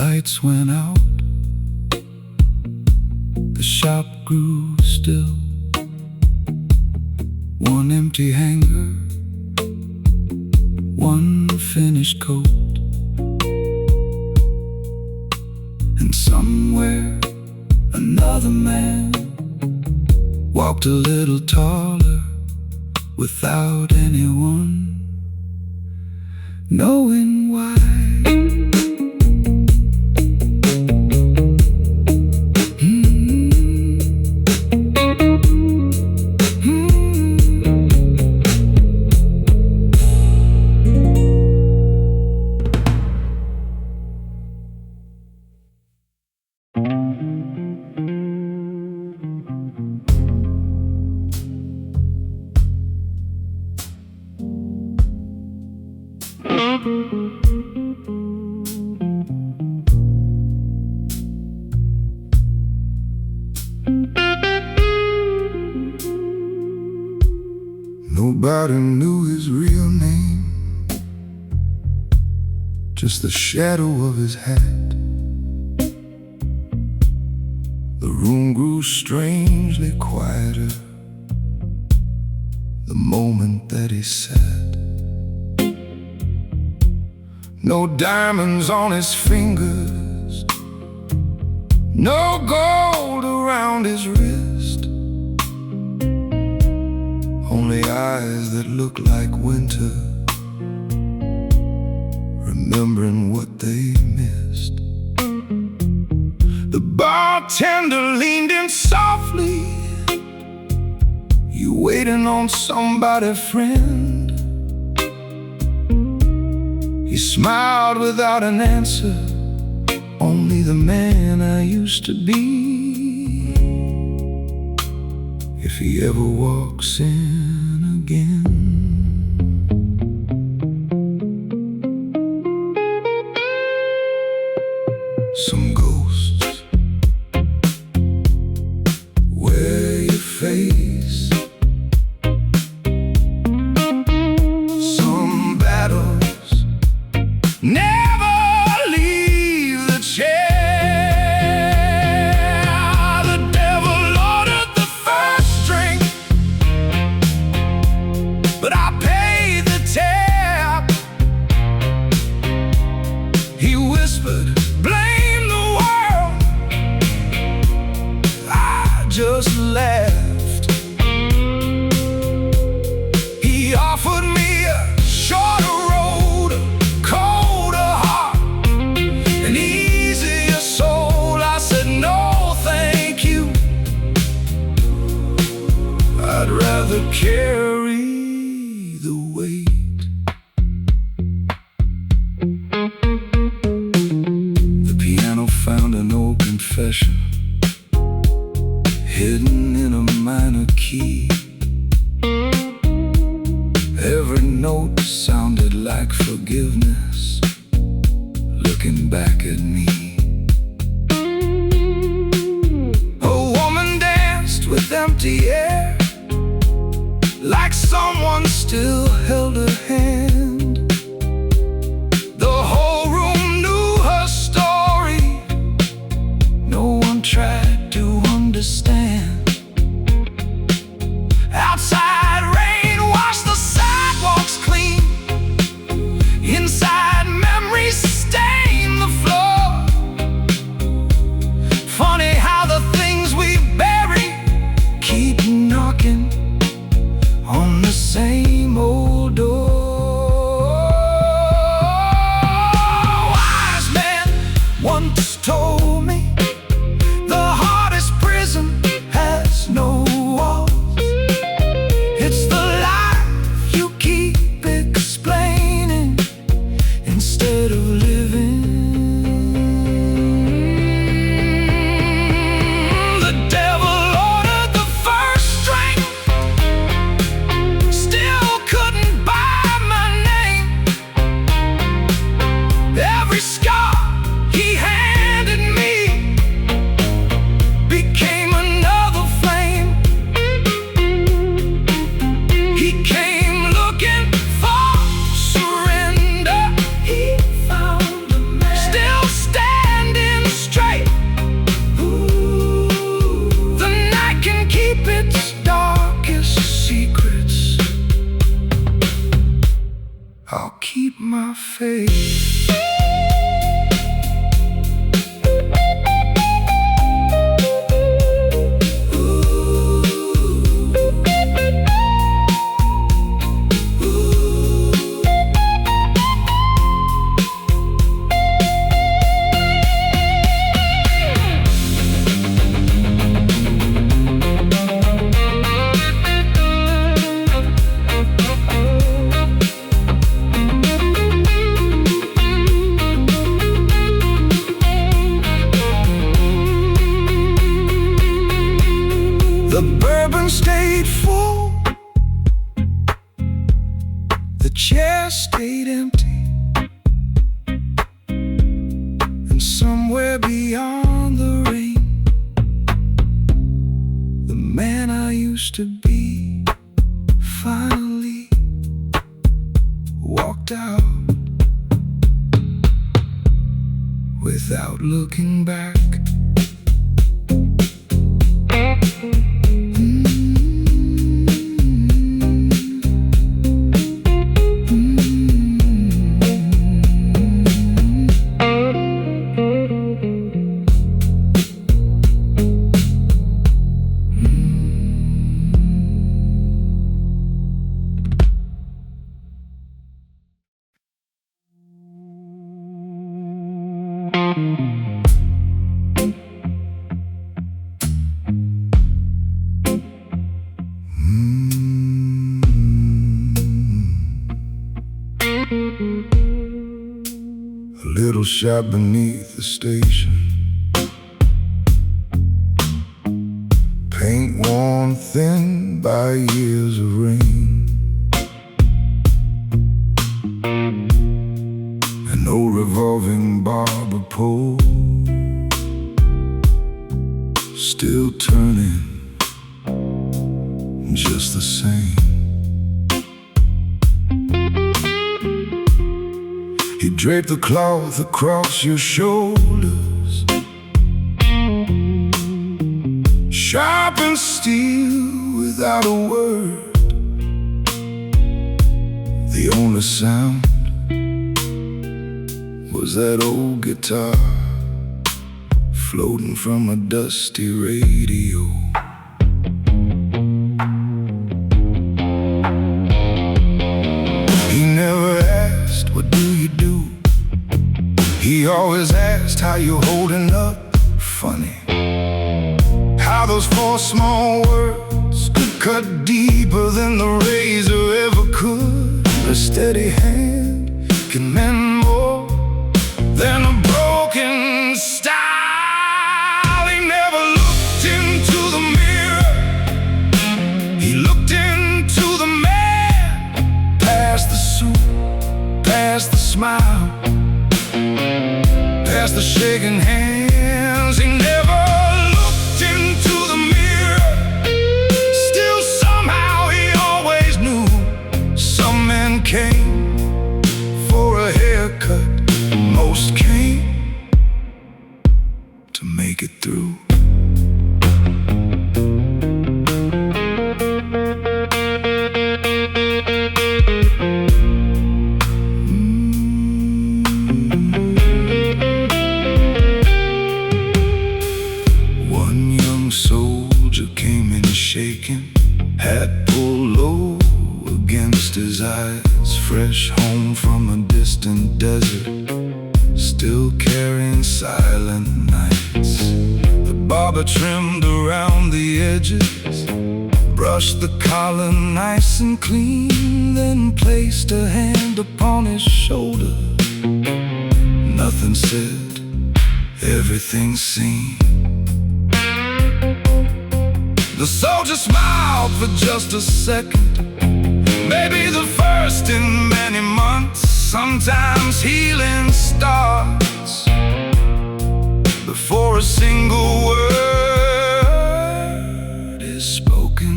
Lights went out, the shop grew still. One empty hanger, one finished coat, and somewhere Another man walked a little taller without anyone knowing why. Nobody knew his real name, just the shadow of his hat. The room grew strangely quieter the moment that he sat. No diamonds on his fingers, no gold around his wrist, only eyes that look like winter, remembering what they missed. The bartender leaned in softly. You waiting on somebody, friend? He smiled without an answer. Only the man I used to be. If he ever walks in again. Some ghosts wear your face. Some battles never leave the chair. The devil ordered the first drink, but I paid the tab. He whispered, blame the world. I just laughed. He offered me a shorter road, a colder heart, an easier soul. I said no, thank you. I'd rather carry the weight. The piano found an old confession hidden in a minor key. Every note sounded like forgiveness, looking back at me. A woman danced with empty air, like someone still held her hand. The whole room knew her story. No one tried to understand. Outside rain washed the sidewalks clean. Inside memories stain the floor. Funny how the things we bury keep knocking on the same old door. Wise man once told me the hardest prison has no walls. It's the life you keep explaining instead of living. The devil ordered the first drink, still couldn't buy my name. Every scar he handed me became another flame. He came looking for surrender. He found a man still standing straight. The night can keep its darkest secrets. I'll keep my faith. room stayed full, the chair stayed empty, and somewhere beyond the rain, the man I used to be finally walked out without looking back. A little shop beneath the station, paint worn thin by years of rain. An old revolving barber pole, still turning just the same. He draped the cloth across your shoulders, sharp and steel without a word. The only sound was that old guitar floating from a dusty radio. He never asked, "What do you do?" He always asked, "How you holding up?" Funny how those four small words could cut deeper than the razor ever could. A steady hand can mend more than a broken style. He never looked into the mirror, he looked into the man. Past the suit, past the smile, past the shaking hands. He never looked into the mirror. Still somehow he always knew. Some men came for a haircut, most came to make it through. Shaking, hat pulled low against his eyes, fresh home from a distant desert, still carrying silent nights. The barber trimmed around the edges, brushed the collar nice and clean, then placed a hand upon his shoulder. Nothing said, everything seen. The soldier smiled for just a second, maybe the first in many months. Sometimes healing starts before a single word is spoken.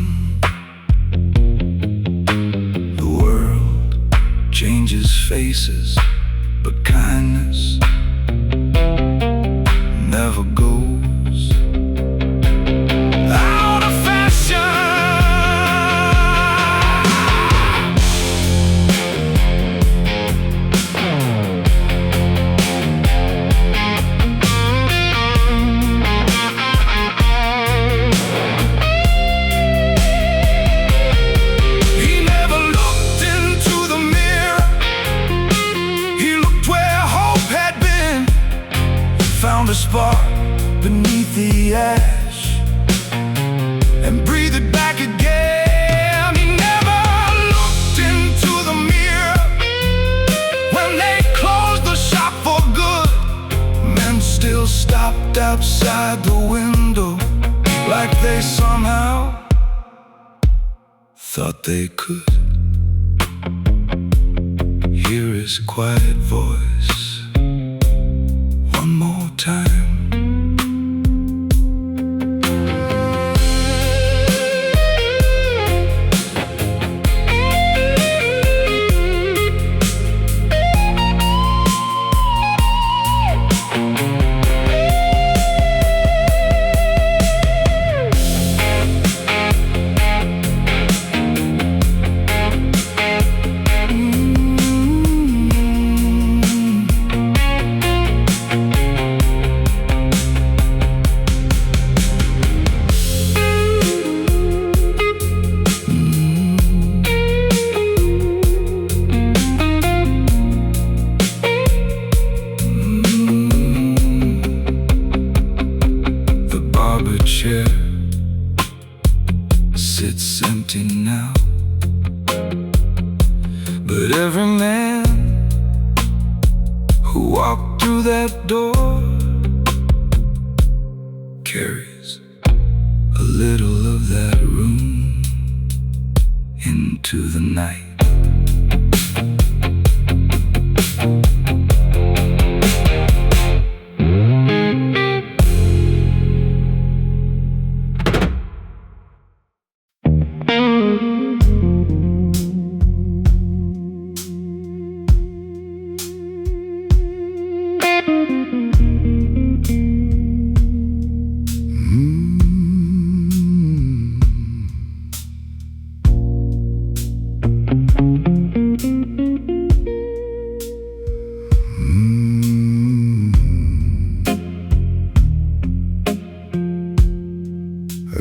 The world changes faces, but kindness never goes. Found a spark beneath the ash and breathed it back again. He never looked into the mirror when they closed the shop for good. Men still stopped outside the window like they somehow thought they could hear his quiet voice one more time. Chair sits empty now, but every man who walked through that door carries a little of that room into the night.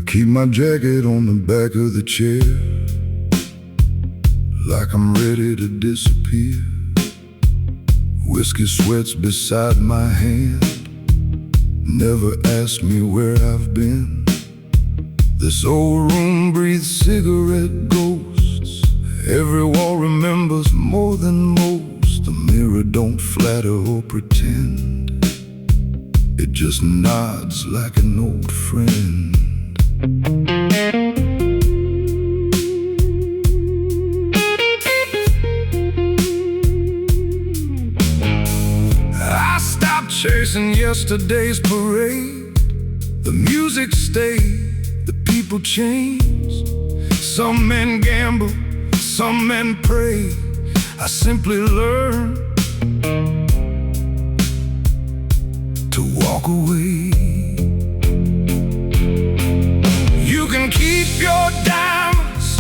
Keep my jacket on the back of the chair, like I'm ready to disappear. Whiskey sweats beside my hand, never ask me where I've been. This old room breathes cigarette ghosts. Every wall remembers more than most. The mirror don't flatter or pretend, it just nods like an old friend. I stopped chasing yesterday's parade. The music stayed, the people changed. Some men gamble, some men pray. I simply learned to walk away. You can keep your diamonds,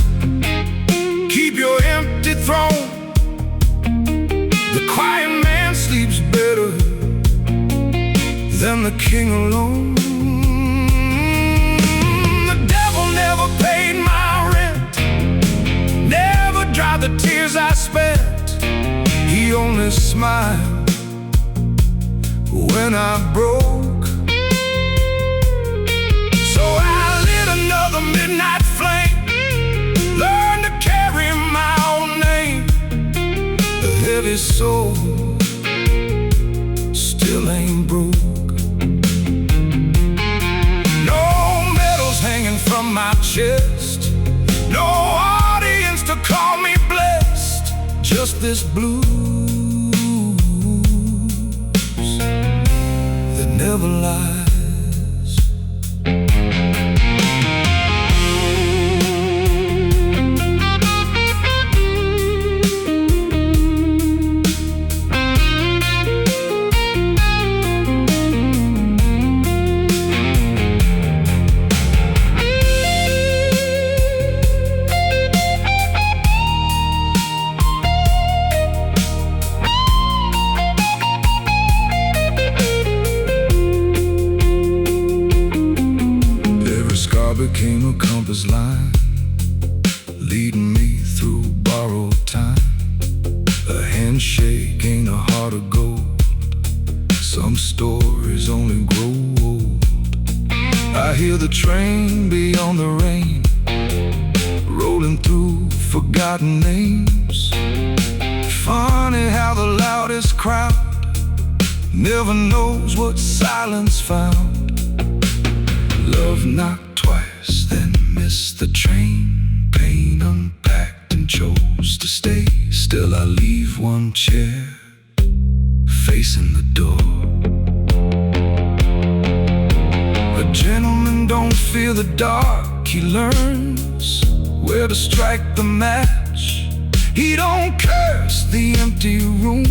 keep your empty throne. The quiet man sleeps better than the king alone. The devil never paid my rent, never dried the tears I spent. He only smiled when I broke. So I lit another midnight flame, learned to carry my own name. A heavy soul still ain't broke. No medals hanging from my chest, no audience to call me blessed. Just this blues that never lies. Became a compass line, leading me through borrowed time. A handshake ain't a heart of gold. Some stories only grow old. I hear the train beyond the rain, rolling through forgotten names. Funny how the loudest crowd never knows what silence found. Love knocked twice, then missed the train. pain unpacked and chose to stay. Still I leave one chair facing the door. A gentleman don't fear the dark. He learns where to strike the match. He don't curse the empty room.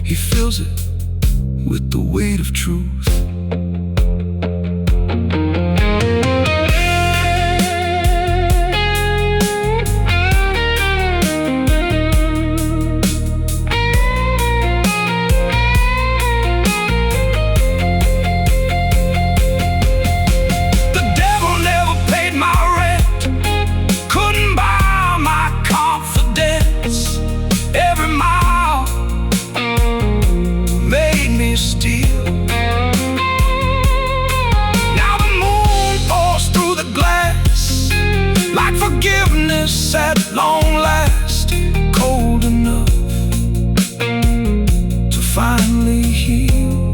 He fills it with the weight of truth. At long last, cold enough to finally heal.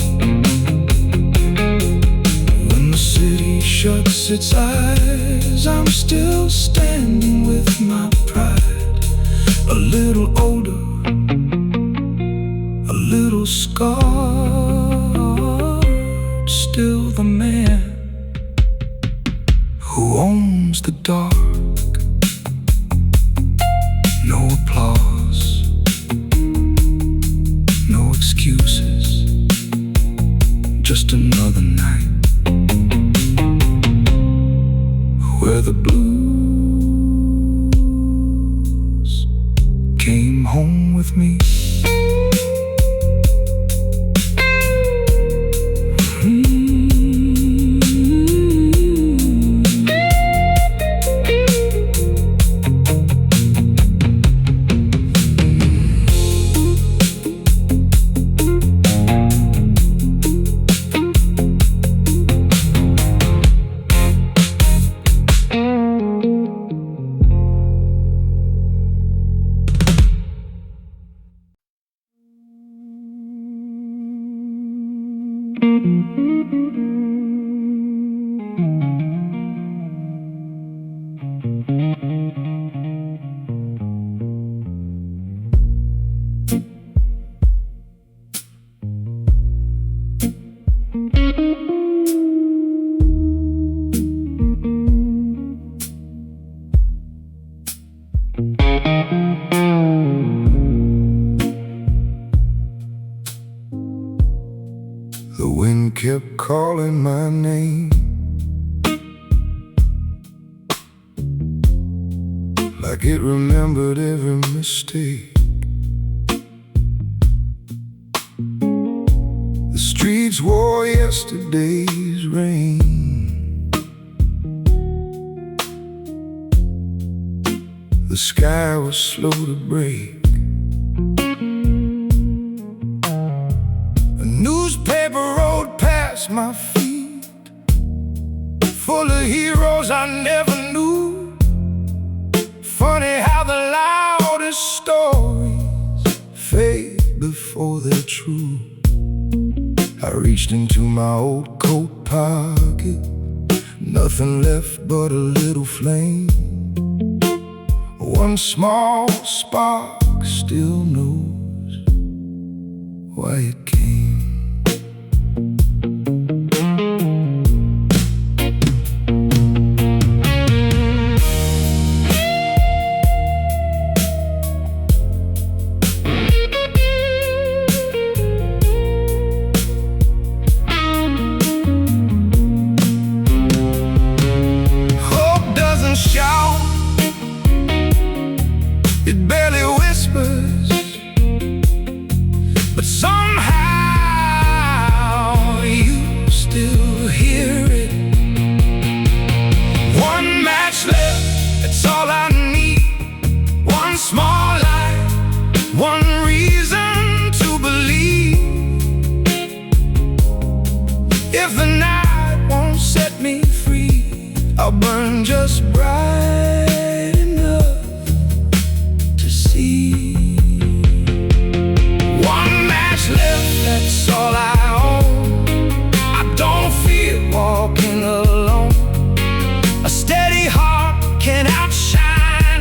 When the city shuts its eyes, I'm still standing with my pride. A little older, a little scarred, still the man who owns the dark. No applause, no excuses, just another night where the blues came home with me. The wind kept calling my name, like it remembered every mistake. The streets wore yesterday's rain. The sky was slow to break. A newspaper rode past my feet, full of heroes I never knew. Funny how the loudest stories fade before they're true. I reached into my old coat pocket, nothing left but a little flame. One small spark still knows why it came. Shout, it barely whispers, but somehow you still hear it. One match left, that's all I need. One small light, one reason to believe. If the night won't set me free, I'll burn just bright enough to see. One match left, that's all I own. I don't feel walking alone. A steady heart can outshine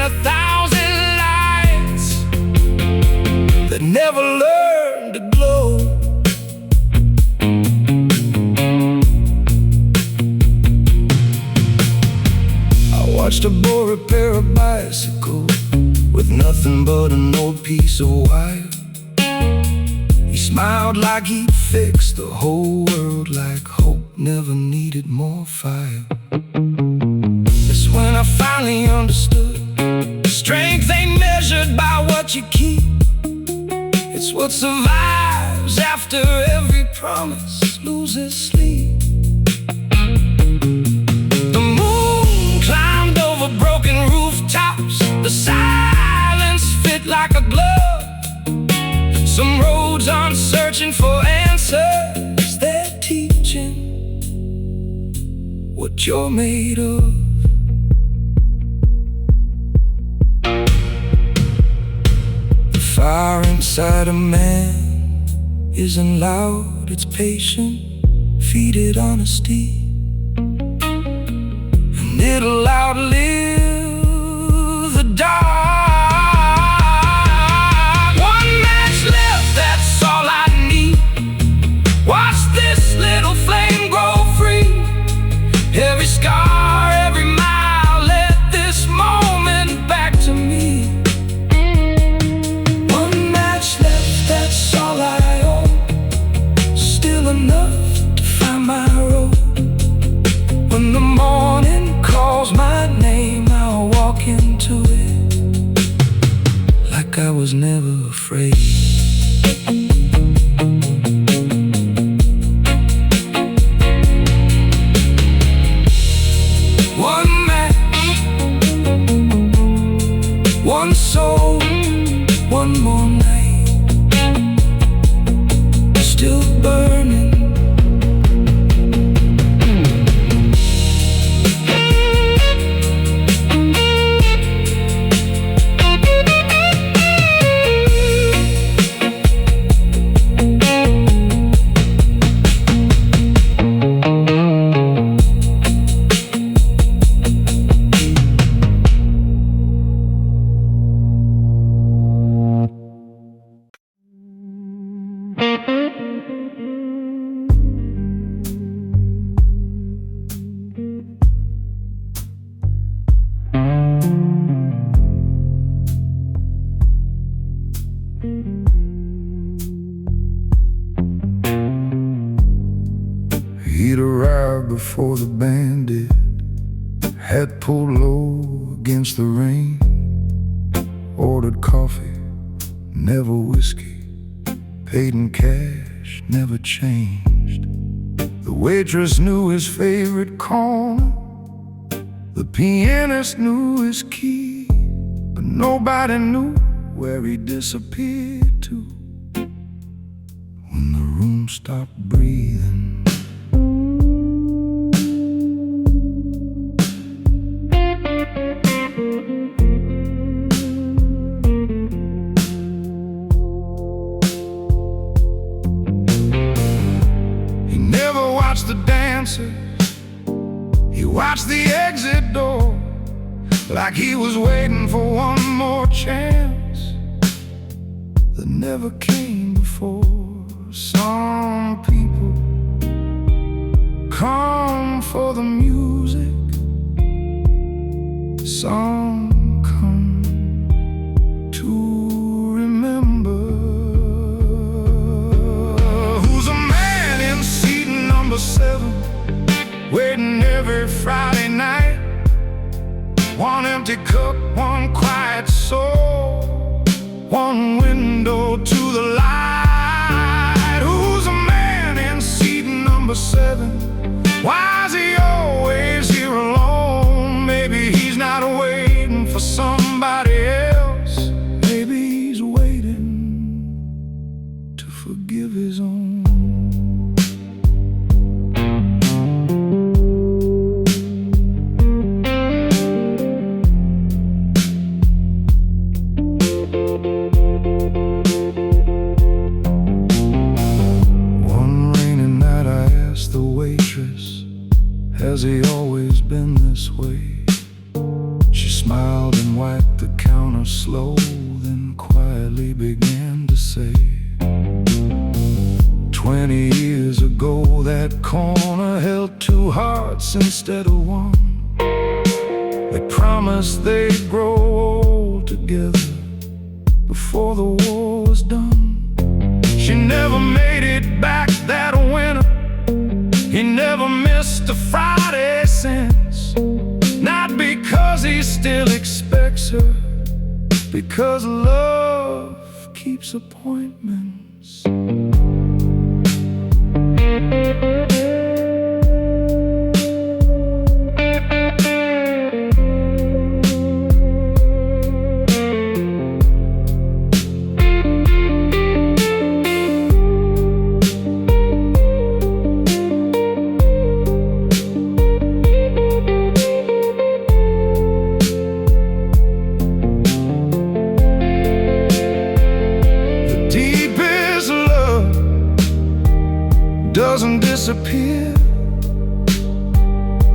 bicycle with nothing but an old piece of wire. He smiled like he'd fixed the whole world, like hope never needed more fire. That's when I finally understood strength ain't measured by what you keep. It's what survives after every promise loses sleep. The moon climbed over broken rooftops. The silence fit like a glove. Some roads aren't searching for answers, they're teaching what you're made of. The fire inside a man isn't loud, it's patient. Feed it honesty, and it'll outlive the dark. One match left, that's all I need. Watch this little flame grow free. Every scar, every mile, let this moment back to me. One match left, that's all I own. Still enough to find my road. When the morning calls my name, I'll walk into it like I was never afraid. One match, one soul, one more night, still burning. He'd arrived before the band did, had pulled low against the rain, ordered coffee, never whiskey, paid in cash, never changed. The waitress knew his favorite corner, the pianist knew his key, but nobody knew where he disappeared to when the room stopped breathing. He never watched the dancers, he watched the exit door, like he was waiting for one more chance that never came before. Some people come for the music, some come to remember. Who's a man in seat number 7, waiting every Friday night? One empty cup, one quiet soul, one window to the light. Who's a man in seat number 7? Why is he always here alone? Maybe he's not waiting for somebody else. Maybe he's waiting to forgive his own. Has he always been this way? She smiled and wiped the counter slow, then quietly began to say, 20 years ago that corner held 2 hearts instead of one. They promised they'd grow old together before the war was done. She never made it back that winter. He never missed a Friday since. Not because he still expects her, because love keeps appointments. Doesn't disappear.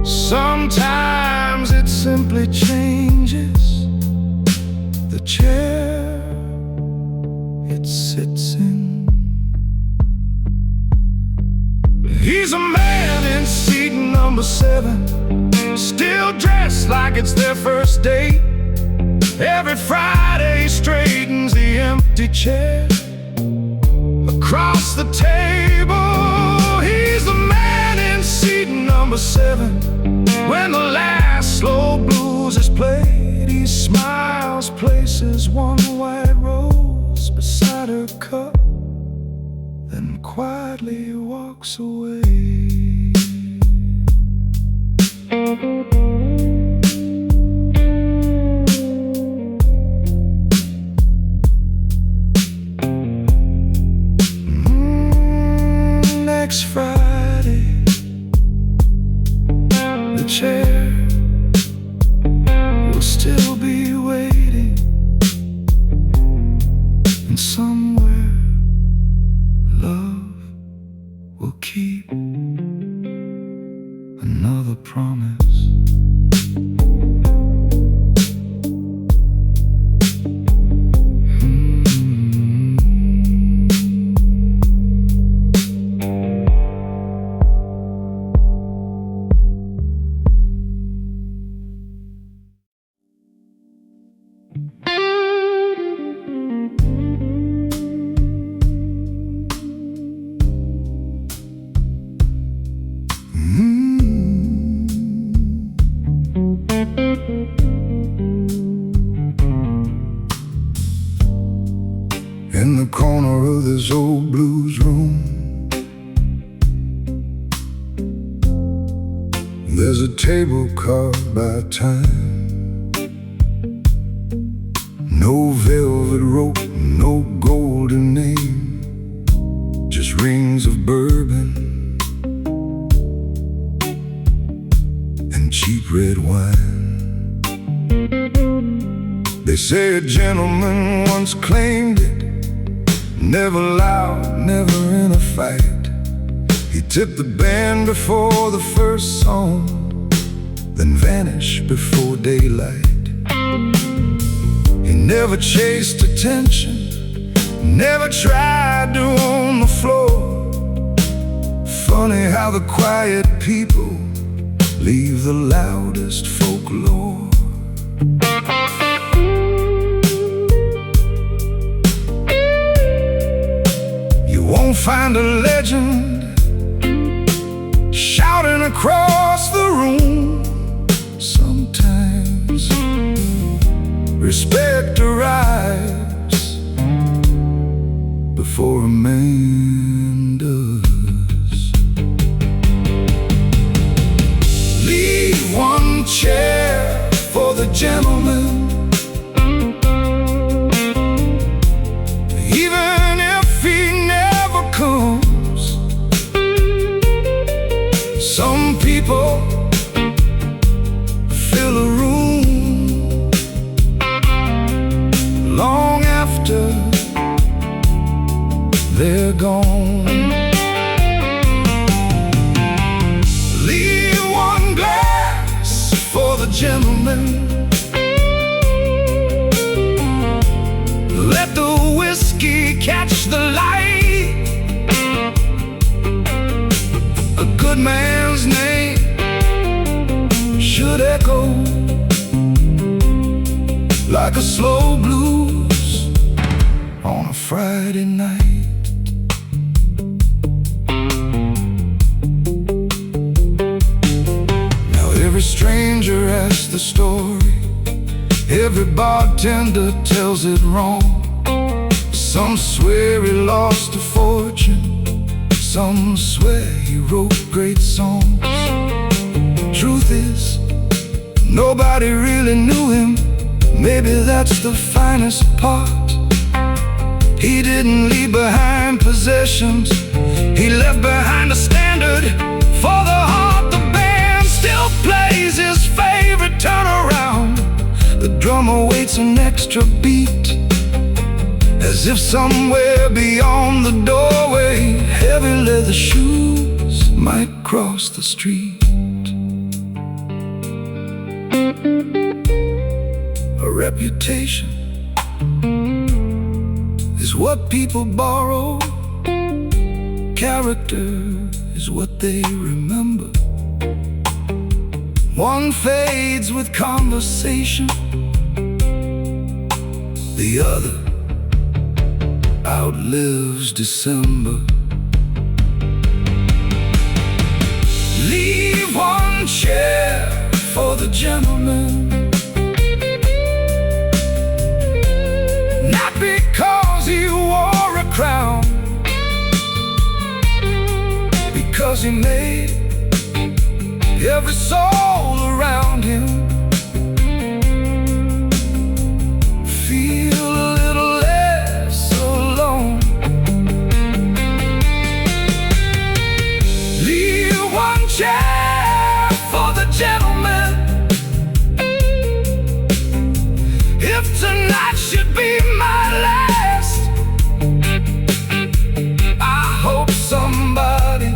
Sometimes it simply changes the chair it sits in. He's a man in seat number 7, still dressed like it's their first date. Every Friday he straightens the empty chair across the table. He's the man in seat number 7. When the last slow blues is played, he smiles, places one white rose beside her cup, then quietly walks away. Next Friday, the chair will still be waiting, and somewhere love will keep another promise. In the corner of this old blues room, there's a table carved by time. No velvet rope, no golden name, just rings of bourbon and cheap red wine. They say a gentleman once claimed it, never loud, never in a fight. He tipped the band before the first song, then vanished before daylight. He never chased attention, never tried to own the floor. Funny how the quiet people leave the loudest folklore. Won't find a legend shouting across the room. Sometimes respect arrives before a man does. Leave one chair for the gentleman, even if he never comes. Some people fill a room long after they're gone. Leave one glass for the gentleman, let the whiskey catch the light. A good man's name should echo like a slow blues on a Friday night. Now every stranger asks the story, every bartender tells it wrong. Some swear he lost a fortune, some swear he wrote great songs. Truth is, nobody really knew him. Maybe that's the finest part. He didn't leave behind possessions, he left behind a standard for the heart. The band still plays his favorite turnaround. The drummer waits an extra beat, as if somewhere beyond the doorway heavy leather shoes might cross the street. A reputation is what people borrow. Character is what they remember. One fades with conversation, the other outlives December. Leave one chair for the gentleman, not because he wore a crown, because he made every soul around him feel a little less alone. Leave one chair for the gentleman. If tonight should be my last, I hope somebody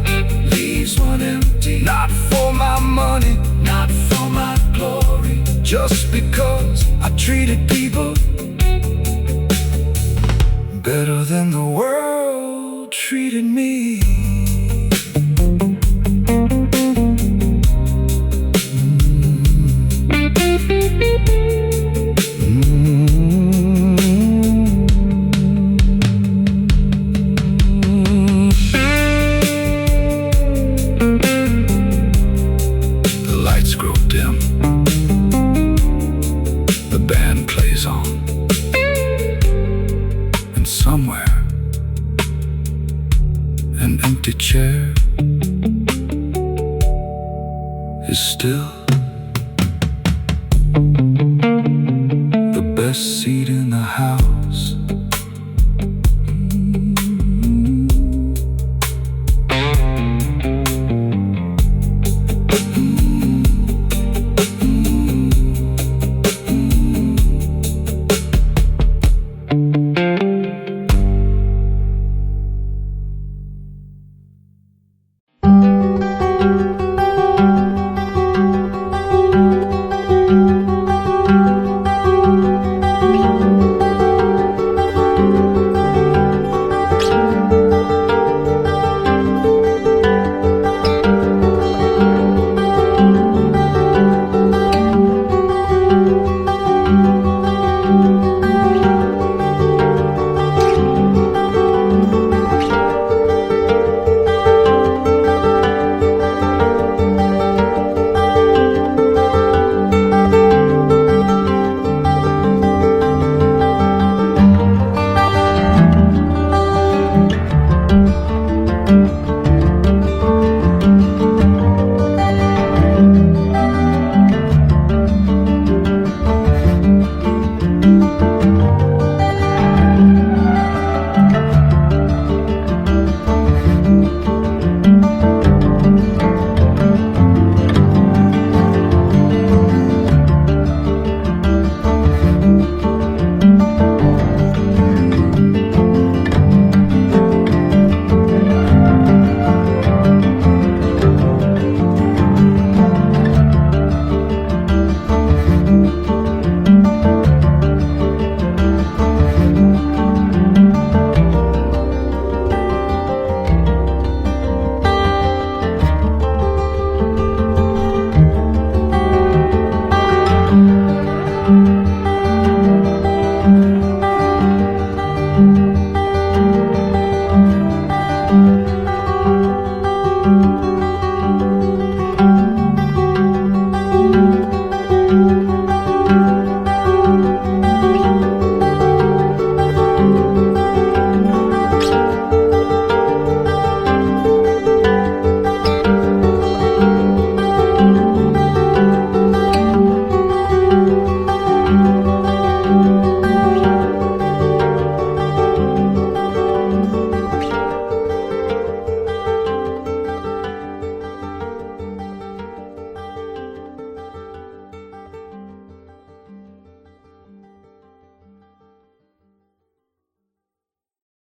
leaves one empty. Not for my money, not for my glory, just because I treated people better than the world treated me. The lights grow dim, the band plays on, and somewhere an empty chair is still the best seat